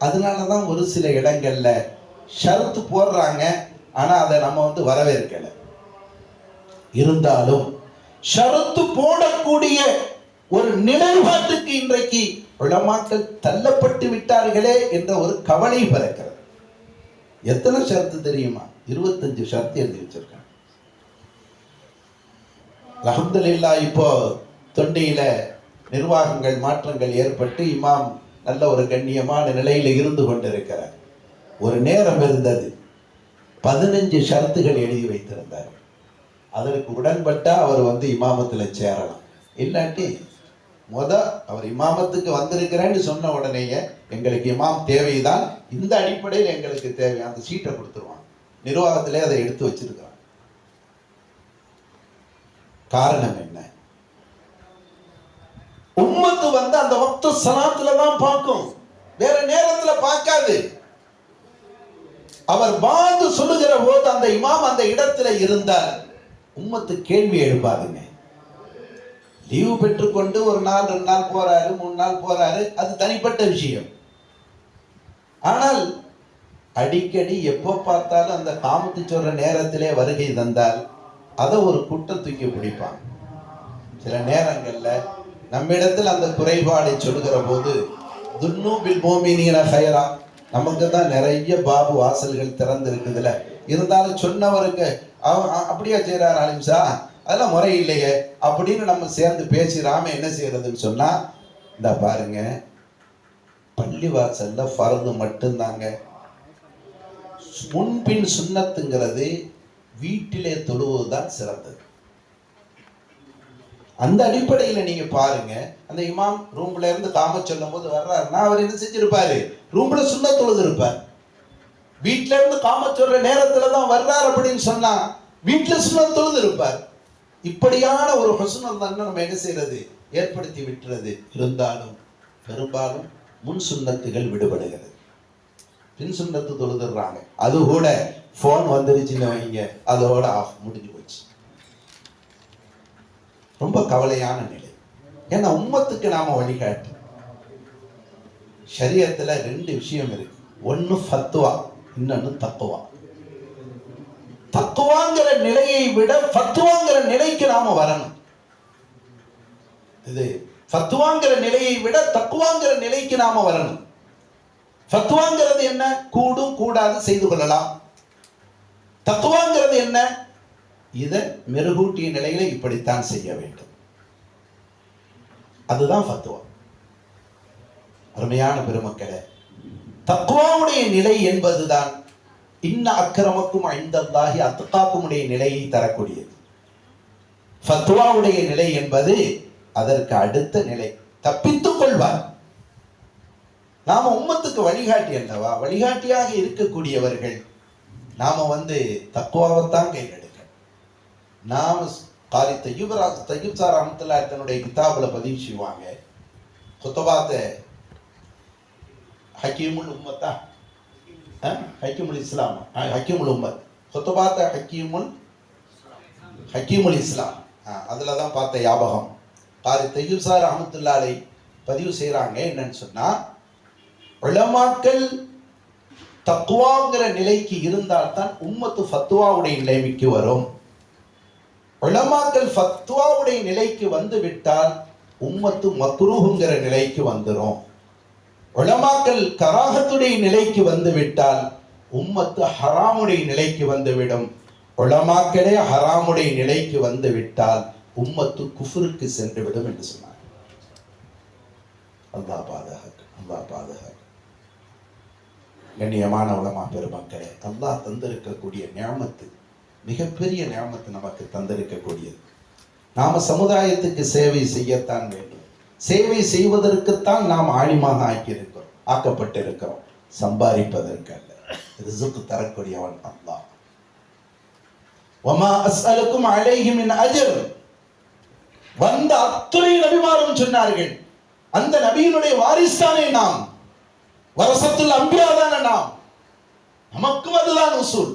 அதனாலதான் ஒரு சில இடங்கள்ல ஷரத்து போடுறாங்க, ஆனா அதை நம்ம வரவேற்கல. இருந்தாலும் ஷரத்து போடக்கூடிய ஒரு நிலைப்பாட்டுக்கு இன்றைக்கு உலமாக்கள் தள்ளப்பட்டு விட்டார்களே என்ற ஒரு கவலை பிறக்கிறது. எத்தனை ஷரத்து தெரியுமா? 25 ஷரத்து எழுதி வச்சிருக்காங்க. அல்ஹம்துலில்லாஹ் இப்போ தொண்டியில நிர்வாகங்கள் மாற்றங்கள் ஏற்பட்டு இமாம் நல்ல ஒரு கண்ணியமான நிலையில இருந்து கொண்டிருக்கிறார். ஒரு நேரம் இருந்தது 15 ஷரத்துகள் எழுதி வைத்திருந்தார். அதற்கு உடன்பட்டா அவர் இமாமத்துல சேரலாம். இல்லாட்டி அவர் இமாமத்துக்கு வந்திருக்கிறேன்னு சொன்ன உடனேயே எங்களுக்கு இமாம் தேவைதான், இந்த அடிப்படையில் எங்களுக்கு தேவை, அந்த சீட்டை கொடுத்துருவான். நிர்வாகத்திலே அதை எடுத்து வச்சிருக்கிறான். காரணம் என்ன? உம்மத்து அந்த வக்து ஸலாத்துல தான் பார்க்கும், வேற நேரத்துல பார்க்காது. அவர் வாழ்ந்து சொல்லுகிற போது அந்த இமாம் அந்த இடத்துல இருந்தால் உம்மத்து கேள்வி எழுப்பாதுங்க. லீவு பெற்றுக்கொண்டு ஒரு நாள் 2 நாள் போறாரு, 3 நாள் போறாரு, அது தனிப்பட்ட விஷயம். ஆனால் அடிக்கடி எப்போ பார்த்தாலும் அந்த காமத்து சொல்ற நேரத்திலே வருகை தந்தால் அதை ஒரு குற்றம் தூக்கி பிடிப்பாங்க. சில நேரங்கள்ல நம்ம இடத்துல அந்த குறைபாடை சொல்லுகிற போது துன்னு பில் மோமினீன ஹைரா, நமக்கு தான் நிறைய பாபு வாசல்கள் திறந்து இருக்குதுல, இருந்தாலும் சொன்னவருக்கு அப்படியா செய்யறாரு அலிம்சா, அதெல்லாம் முறை இல்லையே, அப்படின்னு நம்ம சேர்ந்து பேசிடாம என்ன செய்யறதுன்னு சொன்னா, இந்த பாருங்க, பள்ளிவாசல்ல ஃபர்து மட்டும்தாங்க. முன்பின் சுன்னத்துங்கிறது வீட்டிலே தொழுவதுதான் சிறந்தது. அந்த அடிப்படையில் நீங்க பாருங்க, அந்த இமாம் ரூம்ல இருந்து காம சொல்லும் போது வர்றாருன்னா அவர் என்ன செஞ்சிருப்பாரு, ரூம்ல சுன்னத் தொழுது இருப்பார். வீட்டுல இருந்து காம சொல்ற நேரத்துல தான் வர்றார் அப்படின்னு சொன்னா வீட்டுல சுன்னத் தொழுது இருப்பார். இப்படியான ஒரு ஹுஸ்னுல் தான் நம்ம என்ன செய்யறது, ஏற்படுத்தி விட்டுறது. இருந்தாலும் பெரும்பாலும் முன் சுன்னத்துகள் விடுபடுகிறது, பின் சுன்னத்து தொழுதுறாங்க. அது கூட போன் வந்துருச்சுன்னு வைங்க, அதோட ஆஃப், முடிஞ்சு போச்சு. ரொம்ப கவலையான நிலை. ஏன்னா உம்மத்துக்கு நாம வழிகாட்டு. ஷரியத்துல 2 விஷயம் இருக்கு. ஒன்னு ஃபத்வா, இன்னொன்னு தக்குவா. தக்குவாங்கிற நிலையை விட ஃபத்வாங்கிற நிலைக்கு நாம வரணும். இது ஃபத்வாங்கிற நிலையை விட தக்குவாங்கிற நிலைக்கு நாம வரணும். ஃபத்வாங்கிறது என்ன, கூடும் கூடாது செய்து கொள்ளலாம். தக்குவாங்கிறது என்ன, இதை மெருகூட்டிய நிலையில இப்படித்தான் செய்ய வேண்டும். அதுதான் ஃபத்வா. அருமையான பெருமக்களே, தக்வாவுடைய நிலை என்பதுதான் இன்ன அக்ரமக்கும் இன்தல்லாஹி அத்காக்குமுடைய நிலையை தரக்கூடியது. ஃபத்வாவுடைய நிலை என்பது அதற்கு அடுத்த நிலை. தப்பித்துக் கொள்வார். நாம உம்மத்துக்கு வழிகாட்டி அல்லவா, வழிகாட்டியாக இருக்கக்கூடியவர்கள் நாம தக்வாவைத்தான் கையில் எடுக்க. நாம காரி தய்யூப் சார் ரஹ்மத்துல்லாஹி தன்னுடைய கிதாபுல பதிவு செய்வாங்க, குத்துபாத்த ஹக்கீமுல் உம்மத்தா, ஹக்கீமுல் இஸ்லாம், ஹக்கீமுல் உம்மத், குத்துபாத்த ஹக்கீமுல் இஸ்லாம். அதுல தான் பார்த்த ஞாபகம். காரி தய்யூப் சார் ரஹ்மத்துல்லாஹி பதிவு செய்யறாங்க. என்னன்னு சொன்னா, உலமாக்கள் தக்வாங்கிற நிலைக்கு இருந்தால்தான் உம்மத்து ஃபத்வாவுடைய நிலைமைக்கு வரும். உலமாக்கள் ஃபத்வாவுடைய நிலைக்கு வந்து விட்டால் உம்மத்து மக்ரூஹுங்கிற நிலைக்கு வந்துரும். உலமாக்கள் கராஹத்துடைய நிலைக்கு வந்து விட்டால் உம்மத்து ஹராமுடைய நிலைக்கு வந்துவிடும். உலமாக்களே ஹராமுடைய நிலைக்கு வந்து விட்டால் உம்மத்து குஃப்ருக்கு சென்று விடும் என்று சொன்னார். அல்லாஹ் பாதுகாக்க, அல்லாஹ் பாதுகாக்க. கண்ணியமான உலமா பெருமக்களே, அல்லாஹ் தந்திருக்கக்கூடிய நியாமத்து மிகப்பெரிய நியாமத்து நமக்கு தந்திருக்கக்கூடியது. நாம சமுதாயத்துக்கு சேவை செய்யத்தான் வேண்டும். சேவை செய்வதற்குத்தான் நாம் ஆலிமாக ஆக்கப்பட்டிருக்கிறோம், சம்பாதிப்பதற்கு அல்ல. ரிஸ்க் தரக்கூடியவன் அல்லாஹ். வமா அஸ்அலுக்கும் அலைஹி மின் அஜர். வந்த அத்துணை நபிமாரும் சொன்னார்கள், அந்த நபியினுடைய வாரிசானே நாம், வரசத்துல் அம்பியா தானே நாம், நமக்கும் அதுதான் உசூல்.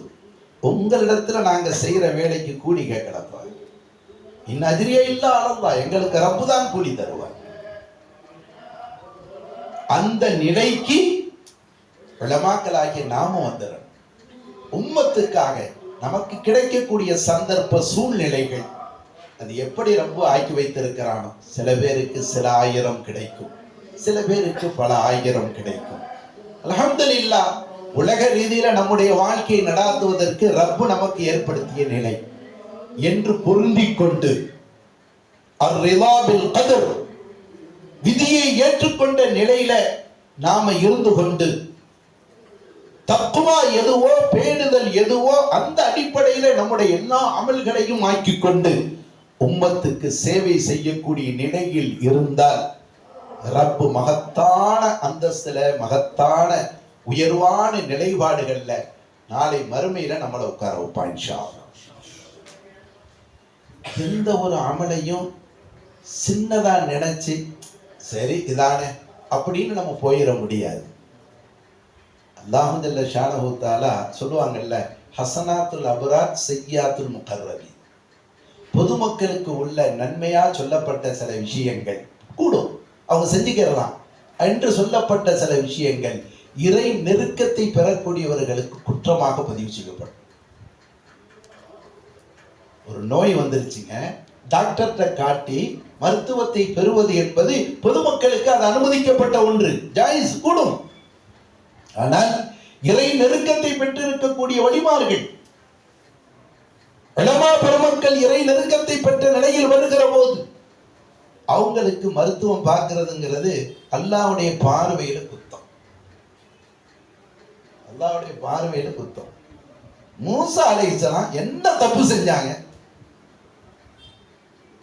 உங்களிடத்துல நாங்க செய்யற வேலைக்கு கூலி கேட்கலப்பா. இன்னும் அதிரியே இல்ல அளவா, எங்களுக்கு ரப்பு தான் கூலி தருவார். அந்த நிலைக்கு உலமாக்களாகிய நாமும் வந்துடும். உம்மத்துக்காக நமக்கு கிடைக்கக்கூடிய சந்தர்ப்ப சூழ்நிலைகள் அது எப்படி ரப்பு ஆக்கி வைத்திருக்கிறானோ, சில பேருக்கு சில ஆயிரம் கிடைக்கும், சில பேருக்கு பல ஆயிரம் கிடைக்கும். அல்ஹம்துலில்லாஹ், உலக ரீதியில நம்முடைய வாழ்க்கையை நடாத்துவதற்கு ரப்பு நமக்கு ஏற்படுத்திய நிலை என்று பொருந்திக் கொண்டு அர்-ரிதா பில் கத்ர், விதியை ஏற்றுக்கொண்ட நிலையில நாம இருந்து கொண்டு தக்வா எதுவோ, பேணுதல் எதுவோ, அந்த அடிப்படையில நம்முடைய எல்லா அமல்களையும் ஆக்கிக் கொண்டு உம்மத்துக்கு சேவை செய்யக்கூடிய நிலையில் இருந்தால் ரப்பு மகத்தான அந்தஸ்துல, மகத்தான உயர்வான நிலைப்பாடுகள்ல நாளை மறுமையில நம்மளை உட்கார வைப்பான் இன்ஷா அல்லாஹ். எந்த ஒரு அமலையும் சின்னதா நினைச்சு சரி இதானே அப்படின்னு நம்ம போயிட முடியாது. அல்லாஹ் ஜல்ல ஷானஹு தஆலா சொல்லுவாங்கல்ல, ஹசனாத்துல் அப்ரார் செய்யாத்துல் முகர்ரபீன். பொதுமக்களுக்கு உள்ள நன்மையா சொல்லப்பட்ட சில விஷயங்கள் கூடும், அவங்க செஞ்சுக்கிறலாம் என்று சொல்லப்பட்ட சில விஷயங்கள் இறை நெருக்கத்தை பெறக்கூடியவர்களுக்கு குற்றமாக பதிவு செய்யப்படும். ஒரு நோய் வந்துருச்சுங்க, டாக்டர்கிட்ட காட்டி மருத்துவத்தை பெறுவது என்பது பொதுமக்களுக்கு அது அனுமதிக்கப்பட்ட ஒன்று, ஜாயிஸ், கூடும். ஆனால் இறை நெருக்கத்தை பெற்றிருக்கக்கூடிய வழிமார்கள், உலமா பெருமக்கள் இறை நெருக்கத்தை பெற்ற நிலையில் வருகிற போது அவங்களுக்கு மருத்துவம் பார்க்கிறதுங்கிறது அல்லாஹ்வுடைய பார்வையில குத்தம். அல்லாஹ்வுடைய பார்வையில குத்தம். மூசா அலைஹிஸ்ஸலாம் என்ன தப்பு செஞ்சாங்க?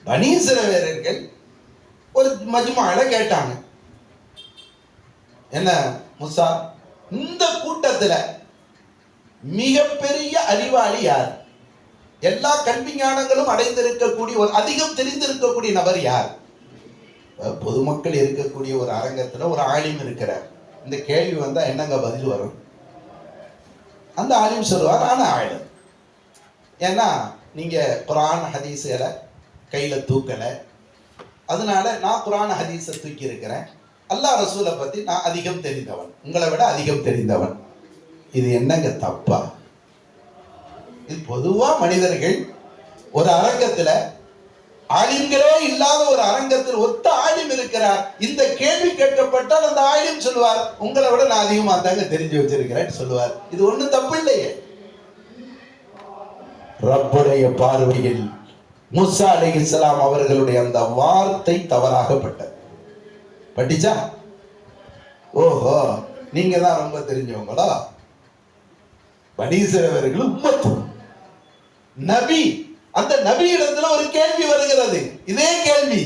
பனி இஸ்ரவேலர்கள் ஒரு மஜ்மால கேட்டாங்க, என்ன மூசா, இந்த கூட்டத்துல மிகப்பெரிய அறிவாளி யார்? எல்லா கல்வி ஞானங்களும் அடைந்திருக்கக்கூடிய ஒரு அதிகம் தெரிந்திருக்கக்கூடிய நபர் யார்? பொதுமக்கள் இருக்கக்கூடிய ஒரு அரங்கத்துல ஒரு ஆலிம் இருக்கிறார். இந்த கேள்வி வந்தா என்னங்க பதில் வரும்? அந்த ஆலிம் சொல்லுவார், ஆனா ஆலிம். ஏன்னா நீங்க குர்ஆன் ஹதீஸ்களை கையில தூக்கல, அதனால நான் குர்ஆன் ஹதீஸை தூக்கி இருக்கிறேன். அல்லாஹ் ரசூலை பத்தி நான் அதிகம் தெரிந்தவன், உங்களை விட அதிகம் தெரிந்தவன். இது என்னங்க தப்பா? இது பொதுவா மனிதர்கள் ஒரு அரங்கத்துல, ஆலிம்களே இல்லாத ஒரு அரங்கத்தில் ஒத்த ஆலிம் இருக்கிறார், இந்த கேள்வி கேட்கப்பட்டால் அந்த ஆலிம் சொல்லுவார், உங்களை விட நான் அதிகமா தாங்க தெரிஞ்சு வச்சிருக்கிறேன் சொல்லுவார். இது ஒண்ணு தப்பு இல்லையே. ரப்புடைய பார்வையில் மூசா அலைஹிஸ்ஸலாம் அவர்களுடைய அந்த வார்த்தை தவறாகப்பட்டது. பட்டிச்சா? ஓஹோ, நீங்க தான் ரொம்ப தெரிஞ்சவங்களா? பனி இஸ்ரவேலர்கள் உம்மத்து நபி, அந்த நபி இடத்துல ஒரு கேள்வி வருகிறது, இதே கேள்வி.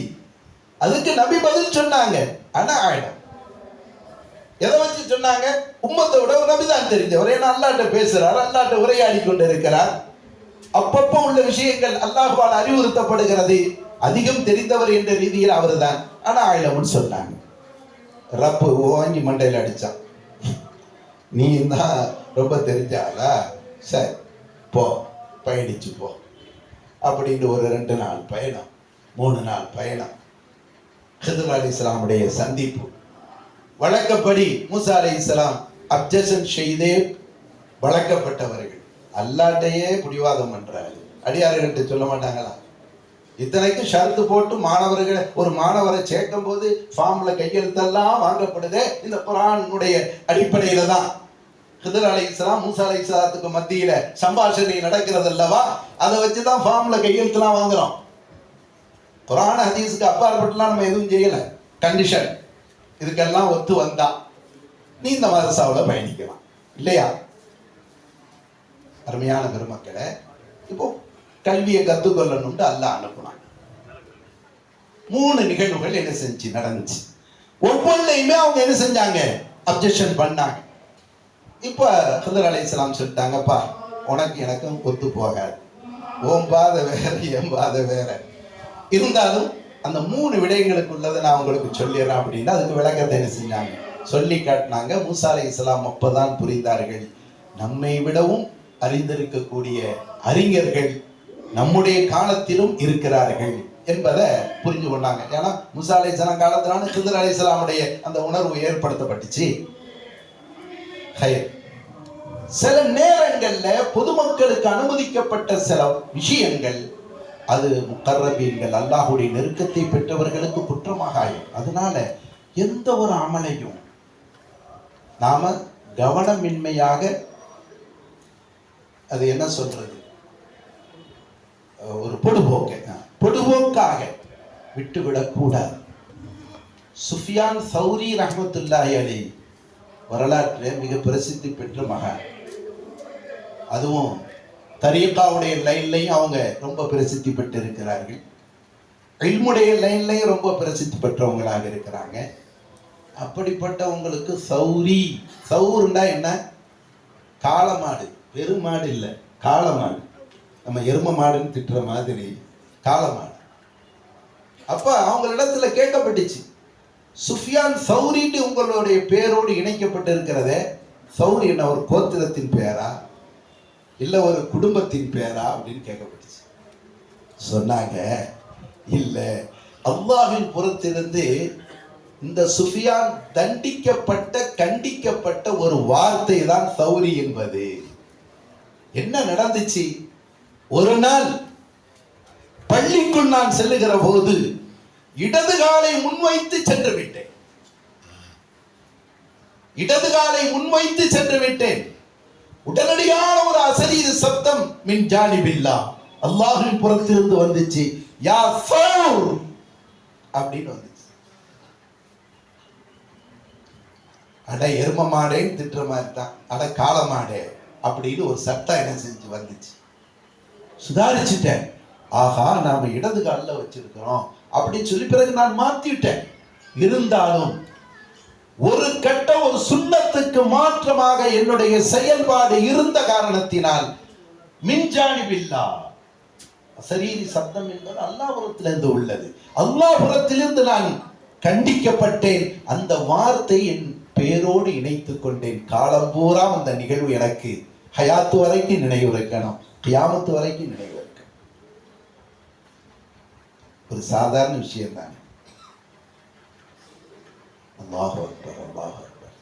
அதுக்கு நபி பதில் சொன்னாங்க. ஆனா ஆயிடும் எதை வச்சு சொன்னாங்க? உம்மத்தை விட ஒரு நபி தான் தெரிஞ்சவர். ஏன்னா அல்லாஹ்ட்ட பேசுறார், அல்லாஹ்ட்ட உரையாடி கொண்டு இருக்கிறார். அப்பப்போ உள்ள விஷயங்கள் அல்லாஹ்வால் அறிவுறுத்தப்படுகிறது. அதிகம் தெரிந்தவர் என்ற ரீதியில் அவர் தான். ஆனா ஆயிலம்னு சொன்னாங்க. ரப்பு ஓங்கி மண்டையில் அடிச்சான், நீ தான் ரொம்ப தெரிஞ்சாலா, சரி போ பயணிச்சு போ அப்படின்னு ஒரு 2 நாள் பயணம், 3 நாள் பயணம். ஹிதர் அலைஹிஸ்ஸலாமுடைய சந்திப்பு. வழக்கப்படி மூசா அலைஹிஸ்ஸலாம் அப்ஜெக்ஷன் செய்தே வழக்கப்பட்டவர்கள். அல்லாஹ்ட்டையே பிடிவாதம் பண்றாரு, அடியார்கள்ட்ட சொல்ல மாட்டாங்களா? இத்தனைக்கும் ஷரத்து போட்டு மாணவர்களை, ஒரு மாணவரை சேர்க்கும் போது ஃபார்ம்ல கையெழுத்தெல்லாம் வாங்கப்படுது இந்த குர்ஆனுடைய அடிப்படையில தான். ஹிதர் அலைஹிஸ்ஸலாம் மூசா அலைஹிஸ்ஸலாத்துக்கு மத்தியில சம்பாஷணை நடக்கிறது அல்லவா, அதை வச்சுதான் ஃபார்ம்ல கையெழுத்துலாம் வாங்குறோம். குர்ஆன் ஹதீஸுக்கு அப்பாற்பட்டுலாம் நம்ம எதுவும் செய்யல. கண்டிஷன் இதுக்கெல்லாம் ஒத்து வந்தா நீ இந்த மதரசாவில் பயணிக்கலாம், இல்லையா? அருமையான பெருமக்களை, இப்போ கல்வியை கத்துக்கொள்ளணும்னு அல்லாஹ் அனுப்புனான். 3 நிகழ்வுகள் என்ன செஞ்சு நடந்துச்சு. ஒவ்வொன்றையுமே அவங்க என்ன செஞ்சாங்க? அப்ஜெக்ஷன் பண்ணாங்க. இப்ப ஹிதர் அலைஹிஸ்ஸலாம் சொல்லிட்டாங்கப்பா, உனக்கு எனக்கும் ஒத்து போகாது, ஓம் பாத வேற என் பாத வேற, இருந்தாலும் அந்த 3 விடயங்களுக்கு உள்ளதை நான் உங்களுக்கு சொல்லிடுறேன் அப்படின்னு அதுக்கு விளக்கத்தை என்ன செஞ்சாங்க? சொல்லி காட்டினாங்க. மூசா அலைஹிஸ்ஸலாம் அப்பதான் புரிந்தார்கள், நம்மை விடவும் அறிந்திருக்கக்கூடிய அறிஞர்கள் நம்முடைய காலத்திலும் இருக்கிறார்கள் என்பதை புரிஞ்சு கொண்டாங்க. ஏன்னா மூசா அலைஹிஸ்ஸலாம் காலத்திலான ஹிதர் அலைஹிஸ்ஸலாமுடைய அந்த உணர்வு ஏற்படுத்தப்பட்டுச்சு. சில நேரங்கள்ல பொதுமக்களுக்கு அனுமதிக்கப்பட்ட சில விஷயங்கள் அது முகர்ரபீன்கள், அல்லாஹ்வுடைய நெருக்கத்தை பெற்றவர்களுக்கு குற்றமாக ஆயும். அதனால எந்த ஒரு அமலையும் நாம கவனமின்மையாக, அது என்ன சொல்றது, ஒரு பொடுபோக்காக விட்டுவிடக்கூடாது. சுஃபியான் சௌரி ரஹ்மத்துல்லாஹி அலைஹி வரலாற்றில் மிக பிரசித்தி பெற்ற மகான். அதுவும் தரீகாவுடைய லைன்லையும் அவங்க ரொம்ப பிரசித்தி பெற்று இருக்கிறார்கள். இல்முடைய லைன்லையும் ரொம்ப பிரசித்தி பெற்றவங்களாக இருக்கிறாங்க. அப்படிப்பட்டவங்களுக்கு சௌரி, சௌர்னா என்ன? காளமாடு, பெருமாடு இல்லை, காளமாடு. நம்ம எரும மாடுன்னு திட்டுற மாதிரி காளமாடு. அப்ப அவங்களிடத்துல கேட்கப்பட்டுச்சு, சுஃபியான் சௌரின்னு உங்களுடைய பேரோடு இணைக்கப்பட்டு இருக்கிறத, சௌரி என்ன ஒரு கோத்திரத்தின் பேரா இல்ல ஒரு குடும்பத்தின் பேரா அப்படின்னு கேட்கப்பட்டுச்சு. சொன்னாங்க, இல்ல, அல்லாஹ்வின் புறத்திலிருந்து இந்த சுஃபியான் தண்டிக்கப்பட்ட, கண்டிக்கப்பட்ட ஒரு வார்த்தை தான் சௌரி என்பது. என்ன நடந்துச்சு? ஒரு நாள் பள்ளிக்குள் நான் செல்லுகிற போது இடது காலை முன்வைத்து சென்று விட்டேன். இடது காலை முன்வைத்து சென்று விட்டேன். உடனடியான ஒரு அசரீர சப்தம், மின் ஜானிபில்லா, அல்லாஹ்வின் புறத்திலிருந்து வந்துச்சு, யா சௌர் அப்படின்னு வந்துச்சு. அட எரும மாடேன்னு திட்டுற மாதிரி தான், அட காள மாடே அப்படின்னு ஒரு சட்டம் என்ன செஞ்சு வந்துச்சு. சுதாரிச்சுட்டேன், ஆஹா நாம இடது காலில் வச்சிருக்கிறோம் அப்படின்னு சொல்லி பிறகு நான் மாத்திட்டேன். இருந்தாலும் ஒரு கட்ட ஒரு சுன்னத்துக்கு மாற்றமாக என்னுடைய செயல்பாடு இருந்த காரணத்தினால் மின்ஜானிபில்லா சரீரி சப்தம் என்பது அல்லாஹ்புரத்திலிருந்து உள்ளது. அல்லாஹ்புரத்திலிருந்து நான் கண்டிக்கப்பட்டேன். அந்த வார்த்தை என் பேரோடு இணைத்துக் கொண்டேன். காலம் பூரா அந்த நிகழ்வு எனக்கு ஹயாத்து வரைக்கும் நினைவு இருக்கணும், கியாமத்து வரைக்கும் நினைவு இருக்கணும். ஒரு சாதாரண விஷயம் தானே. அல்லாஹ் அக்பர், அல்லாஹ் அக்பர்.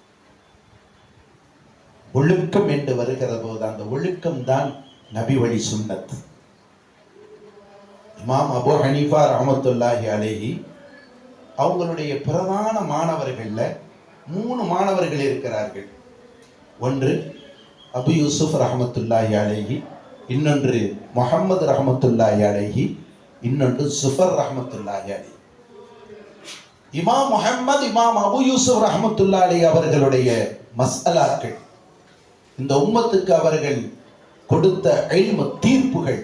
ஒழுக்கம் என்று வருகிற போது அந்த ஒழுக்கம் தான் நபி வழி சுன்னத். இமாம் அபூ ஹனீஃபா ரஹ்மத்துல்லாஹி அலைஹி அவங்களுடைய பிரதான மாணவர்கள்ல 3 மாணவர்கள் இருக்கிறார்கள். ஒன்று அபு யூசுப் ரஹ்மத்துல்லாஹி அலைஹி, இன்னொன்று முஹம்மது ரஹ்மத்துல்லாஹி அலைஹி, இன்னொன்று சுஃபர் ரஹ்மத்துல்லாஹி அலைஹி. இமாம் முஹம்மது, இமாம் அபு யூசுப் ரஹ்மத்துல்லாஹி அலைஹி அவர்களுடைய மஸ்அலாக்கள், இந்த உம்மத்துக்கு அவர்கள் கொடுத்த இல்மு தீர்ப்புகள்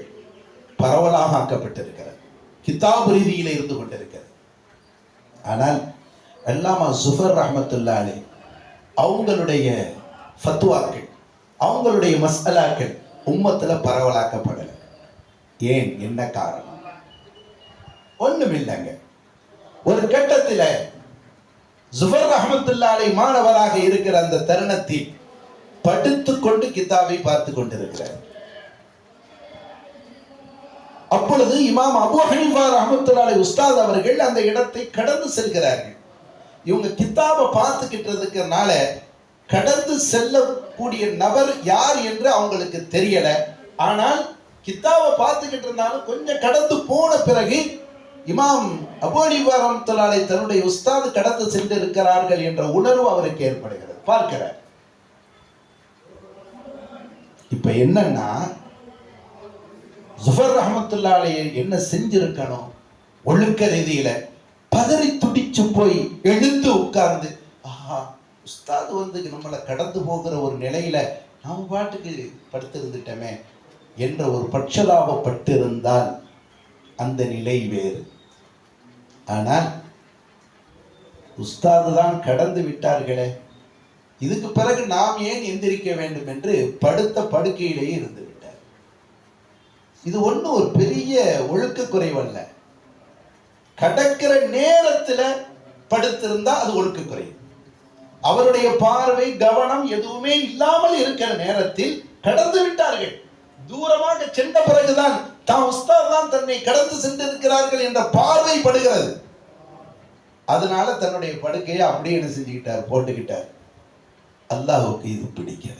பரவலாக ஆக்கப்பட்டிருக்கிறது, கிதாப் ரீதியில இருந்து கொண்டிருக்கிறது. ஆனால் அல்லாமா சுஃபர் ரஹ்மத்துல்லாஹி அலைஹி அவங்களுடைய ஃபத்வாக்கள், அவங்களுடைய மஸ்அலாக்கள் உம்மத்துல பரவலாக்கப்படல. ஏன், என்ன காரணம்? ஒண்ணும் இல்லைங்க. ஒரு கட்டத்தில் சுஃபர் ரஹ்மத்துல்லாஹி அலைஹி மாணவராக இருக்கிற அந்த தருணத்தில் படுத்துக்கொண்டு கிதாபை பார்த்து கொண்டிருக்கிறார். அப்பொழுது இமாம் அபூ ஹனீஃபா ரஹ்மத்துல்லாஹி அலைஹி உஸ்தாத் அவர்கள் அந்த இடத்தை கடந்து செல்கிறார்கள். இவங்க கிதாபை பார்த்துக்கிட்டதுக்குனால கடந்து செல்லக்கூடிய நபர் யார் என்று அவங்களுக்கு தெரியல. ஆனால் கிதாபை பார்த்துக்கிட்டு இருந்தாலும் கொஞ்சம் கடந்து போன பிறகு இமாம் அபூ ஹனீஃபா ரஹ்மத்துல்லாஹி அலைஹி தன்னுடைய உஸ்தாது கடந்து சென்று இருக்கிறார்கள் என்ற உணர்வு அவருக்கு ஏற்படுகிறது. பார்க்கிறார். இப்ப என்னன்னா, சுஃபர் ரஹ்மத்துல்லாஹி அலைஹி என்ன செஞ்சிருக்கணும்? ஒழுக்க ரீதியில பதறி துடிச்சு போய் எழுந்து உட்கார்ந்து, ஆஹா உஸ்தாது வந்து நம்மளை கடந்து போகிற ஒரு நிலையில நாம பாட்டுக்கு படுத்திருந்துட்டோமே என்ற ஒரு பட்சலாபப்பட்டு இருந்தால் அந்த நிலை வேறு. ஆனால் உஸ்தாது தான் கடந்து விட்டார்களே, இதுக்கு பிறகு நாம் ஏன் எந்திரிக்க வேண்டும் என்று படுத்த படுக்கையிலேயே இருந்து விட்டார். இது ஒன்றும் ஒரு பெரிய ஒழுக்க குறைவல்ல. கடக்கிற நேரத்துல படுத்திருந்தா அது ஒழுக்க குறைவு. அவருடைய பார்வை கவனம் எதுவுமே இல்லாமல் இருக்கிற நேரத்தில் கடந்து விட்டார்கள். தூரமாக சென்ற பிறகுதான் தான் உஸ்தாத் தான் தன்னை கடந்து சென்றிருக்கிறார்கள் என்ற பார்வை படுகிறது. அதனால தன்னுடைய படுக்கையை அப்படியே என்ன செஞ்சுக்கிட்டார், போட்டுக்கிட்டார். அல்லாஹ்வுக்கு இது பிடிக்கல.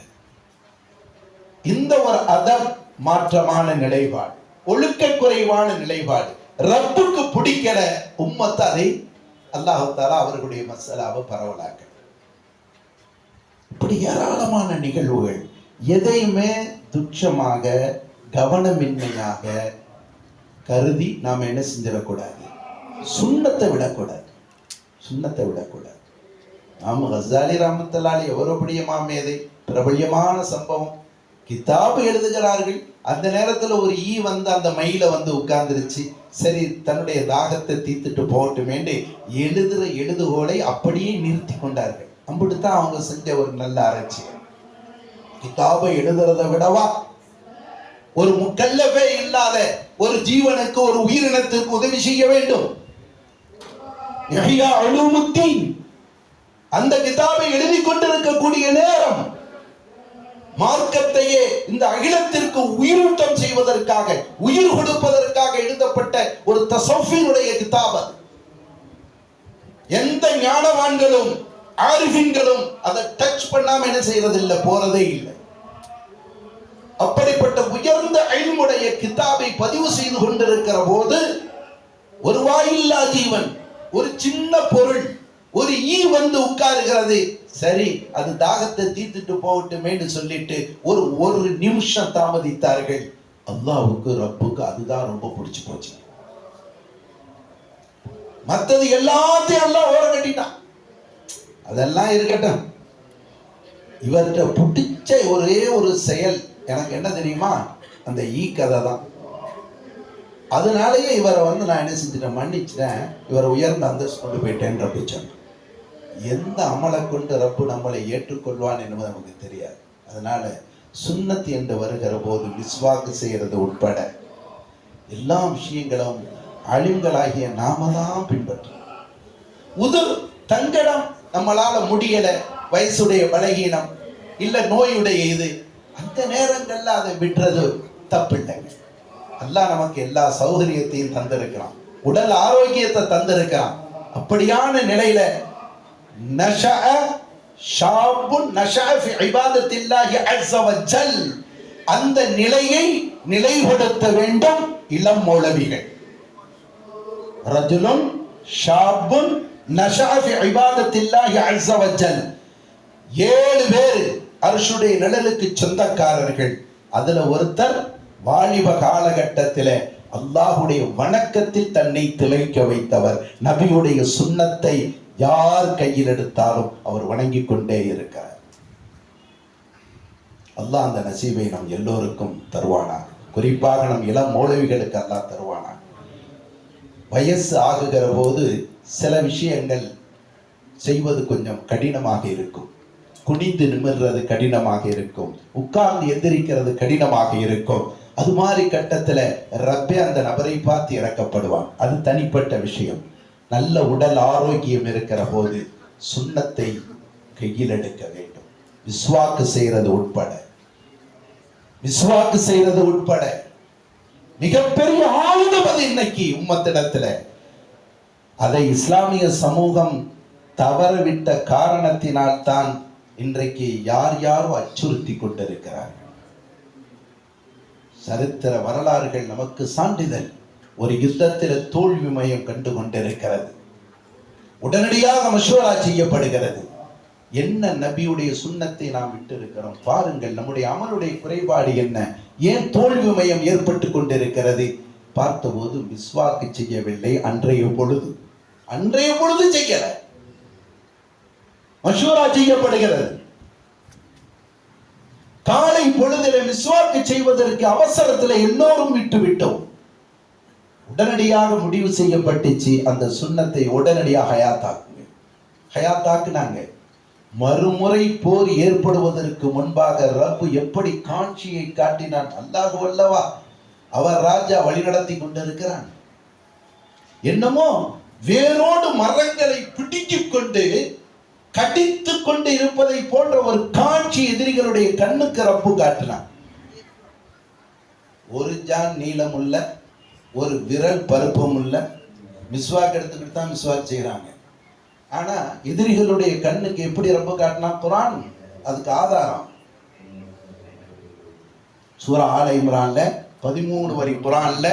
இந்த ஒரு அதம் மாற்றமான நிலைப்பாடு, ஒழுக்க குறைவான நிலைப்பாடு ரப்புக்கு பிடிக்கல. உம்மத் அதை அல்லாஹ் தஆலா அவர்களுடைய மஸ்அலாவை பரவலாக்க. இப்படி ஏராளமான நிகழ்வுகள். எதையுமே துச்சமாக கவனமின்மையாக கருதி நாம் என்ன செஞ்சிடக்கூடாது, சுன்னத்தை விடக்கூடாது, சுன்னத்தை விடக்கூடாது. நாம் கஸாலி ரஹ்மத்துல்லாஹி அலைஹி எவருடைய மாமேதை பிரபல்யமான சம்பவம். கிதாபு எழுதுகிறார்கள். அந்த நேரத்தில் ஒரு ஈ வந்து அந்த மயில வந்து உட்கார்ந்துருச்சு. சரி தன்னுடைய தாகத்தை தீர்த்துட்டு போகட்டுமேண்டு எழுதுற எழுதுகோலை அப்படியே நிறுத்தி கொண்டார்கள். அப்படித்தான் அவங்க செஞ்ச ஒரு நல்ல ஆராய்ச்சி. கிதாபை எழுதுறதை விடவா ஒரு முக்கல்லவே இல்லாத ஒரு ஜீவனுக்கு, ஒரு உயிரினத்திற்கு உதவி செய்ய வேண்டும். யஹ்யா உலூமுத்தீன் அந்த கிதாபை எழுதி கொண்டிருக்கக்கூடிய நேரம் மார்க்கத்தையே இந்த அகிலத்திற்கு உயிரூட்டம் செய்வதற்காக, உயிர் கொடுப்பதற்காக எழுதப்பட்ட ஒரு தஸவ்வுஃபினுடைய கிதாப். எந்த ஞானவான்களும் ஆரிஃபின்களும் அதை டச் பண்ணாம என்ன செய்யறது இல்லை, போறதே இல்லை. அப்படிப்பட்ட உயர்ந்த இல்முடைய கிதாபை பதிவு செய்து கொண்டிருக்கிற போது ஒரு வாயில்லா ஜீவன், ஒரு சின்ன பொருள், ஒரு ஈ வந்து உட்காருகிறது. சரி அது தாகத்தை தீர்த்துட்டு போகட்டுமேன்னு சொல்லிட்டு ஒரு நிமிஷம் தாமதித்தார்கள். அல்லாஹ்வுக்கு ரப்புக்கு அதுதான் ரொம்ப பிடிச்சு போச்சு. மத்தது எல்லாத்தையும் அல்லாஹ் ஓரம் கட்டிட்டான். அதெல்லாம் இருக்கட்டும், இவர்கிட்ட பிடிச்ச ஒரே ஒரு செயல் எனக்கு என்ன தெரியுமா? அந்த கதை தான். அதனாலேயே இவரை நான் என்ன செஞ்சுட்டேன், மன்னிச்சிட்டேன், இவரை உயர்ந்த அந்தஸ்து கொண்டு போயிட்டேன் ரப்பு சொன்னான். எந்த அமலை கொண்டு ரப்பு நம்மளை ஏற்றுக்கொள்வான் என்பது நமக்கு தெரியாது. அதனால சுன்னத் என்று வருகிற போது மிஸ்வாக்கு செய்யறது உட்பட எல்லா விஷயங்களும் அழிவுகளாகிய நாம தான் பின்பற்றோம். தங்கடம் நம்மளால முடியல, வயசுடைய பலகீனம் இல்ல நோயுடைய இது, அந்த நேரங்கள்ல அதை விடுறது தப்பில்லைங்க. அல்லாஹ் நமக்கு எல்லா சௌகரியத்தையும் தந்திருக்கிறான், உடல் ஆரோக்கியத்தை தந்திருக்கிறான். அப்படியான நிலையில அந்த நிலையை நிலைப்படுத்த வேண்டும் இளம் மௌலவிகள். ரஜுலுன் ஷாபுன் நஷஅ ஃபி இபாதத்தில்லாஹி அஸ்ஸ வஜல். 7 பேர் அர்ஷுடைய நிழலுக்கு சொந்தக்காரர்கள். அதுல ஒருத்தர் வாலிப காலகட்டத்தில் அல்லாஹுடைய வணக்கத்தில் தன்னை திளைக்க வைத்தவர். நபியுடைய சுன்னத்தை யார் கையில் எடுத்தாலும் அவர் வணங்கி கொண்டே இருக்கிறார். அல்லாஹ் அந்த நசீபை நம் எல்லோருக்கும் தருவானா. குறிப்பாக நம் இளம் மௌலவிகளுக்கு அல்லாஹ் தருவானா. வயசு ஆகுகிற போது சில விஷயங்கள் செய்வது கொஞ்சம் கடினமாக இருக்கும். குனிந்து நிமிர்றது கடினமாக இருக்கும், உட்கார்ந்து எந்திரிக்கிறது கடினமாக இருக்கும். அது மாதிரி கட்டத்துல ரப்பே அந்த நபரை பார்த்து இறக்கப்படுவான். அது தனிப்பட்ட விஷயம். நல்ல உடல் ஆரோக்கியம் இருக்கிற போது சுன்னத்தை கையில் எடுக்க வேண்டும். விஸ்வாக்கு செய்யறது உட்பட மிகப்பெரிய ஆயுதம் அது இன்னைக்கு உம்மத்திடத்துல. அதை இஸ்லாமிய சமூகம் தவறவிட்ட காரணத்தினால் தான் இன்றைக்கு யாரோ அச்சுறுத்தி கொண்டிருக்கிறார்கள். சரித்திர வரலாறுகள் நமக்கு சான்றிதழ். ஒரு யுத்தத்தில் தோல்வி மையம் கண்டு கொண்டிருக்கிறது, உடனடியாக மஷூரா செய்யப்படுகிறது. என்ன நபியுடைய சுன்னத்தை நாம் விட்டு இருக்கிறோம் பாருங்கள். நம்முடைய அமலுடைய குறைபாடு என்ன? ஏன் தோல்வி மையம் ஏற்பட்டு கொண்டிருக்கிறது? பார்த்தபோது மிஸ்வாக்கு செய்யவில்லை. அன்றைய பொழுது செய்யல, மஷூரா செய்யப்படுகிறது. காலை பொழுதில மிஸ்வாக்கு செய்வதற்கு அவசரத்தில் எல்லோரும் விட்டுவிட்டோம். உடனடியாக முடிவு செய்யப்பட்டுச்சு, அந்த சுன்னத்தை உடனடியாக ஹயாத்தாக்குனாங்க. மறுமுறை போர் ஏற்படுவதற்கு முன்பாக ரப்பு எப்படி காட்சியை காட்டினான். அல்லாஹ் அல்லவா, அவர் ராஜா வழிநடத்தி கொண்டிருக்கிறான். என்னமோ வேரோடு மரங்களை பிடித்துக் கொண்டு கடித்து கொண்டு இருப்பதை போன்ற ஒரு காட்சி எதிரிகளுடைய கண்ணுக்கு ரப்பு காட்டினான். ஒரு ஜான் நீளம் உள்ள, ஒரு விரல் பருப்பம் உள்ள மிஸ்வாக் எடுத்துக்கிட்டு தான் மிஸ்வாக் செய்யறாங்க. ஆனா எதிரிகளுடைய கண்ணுக்கு எப்படி ரப்பு காட்டினா? குர்ஆன் அதுக்கு ஆதாரம். சூரா ஆல இம்ரான்ல 13 வரி குர்ஆன்ல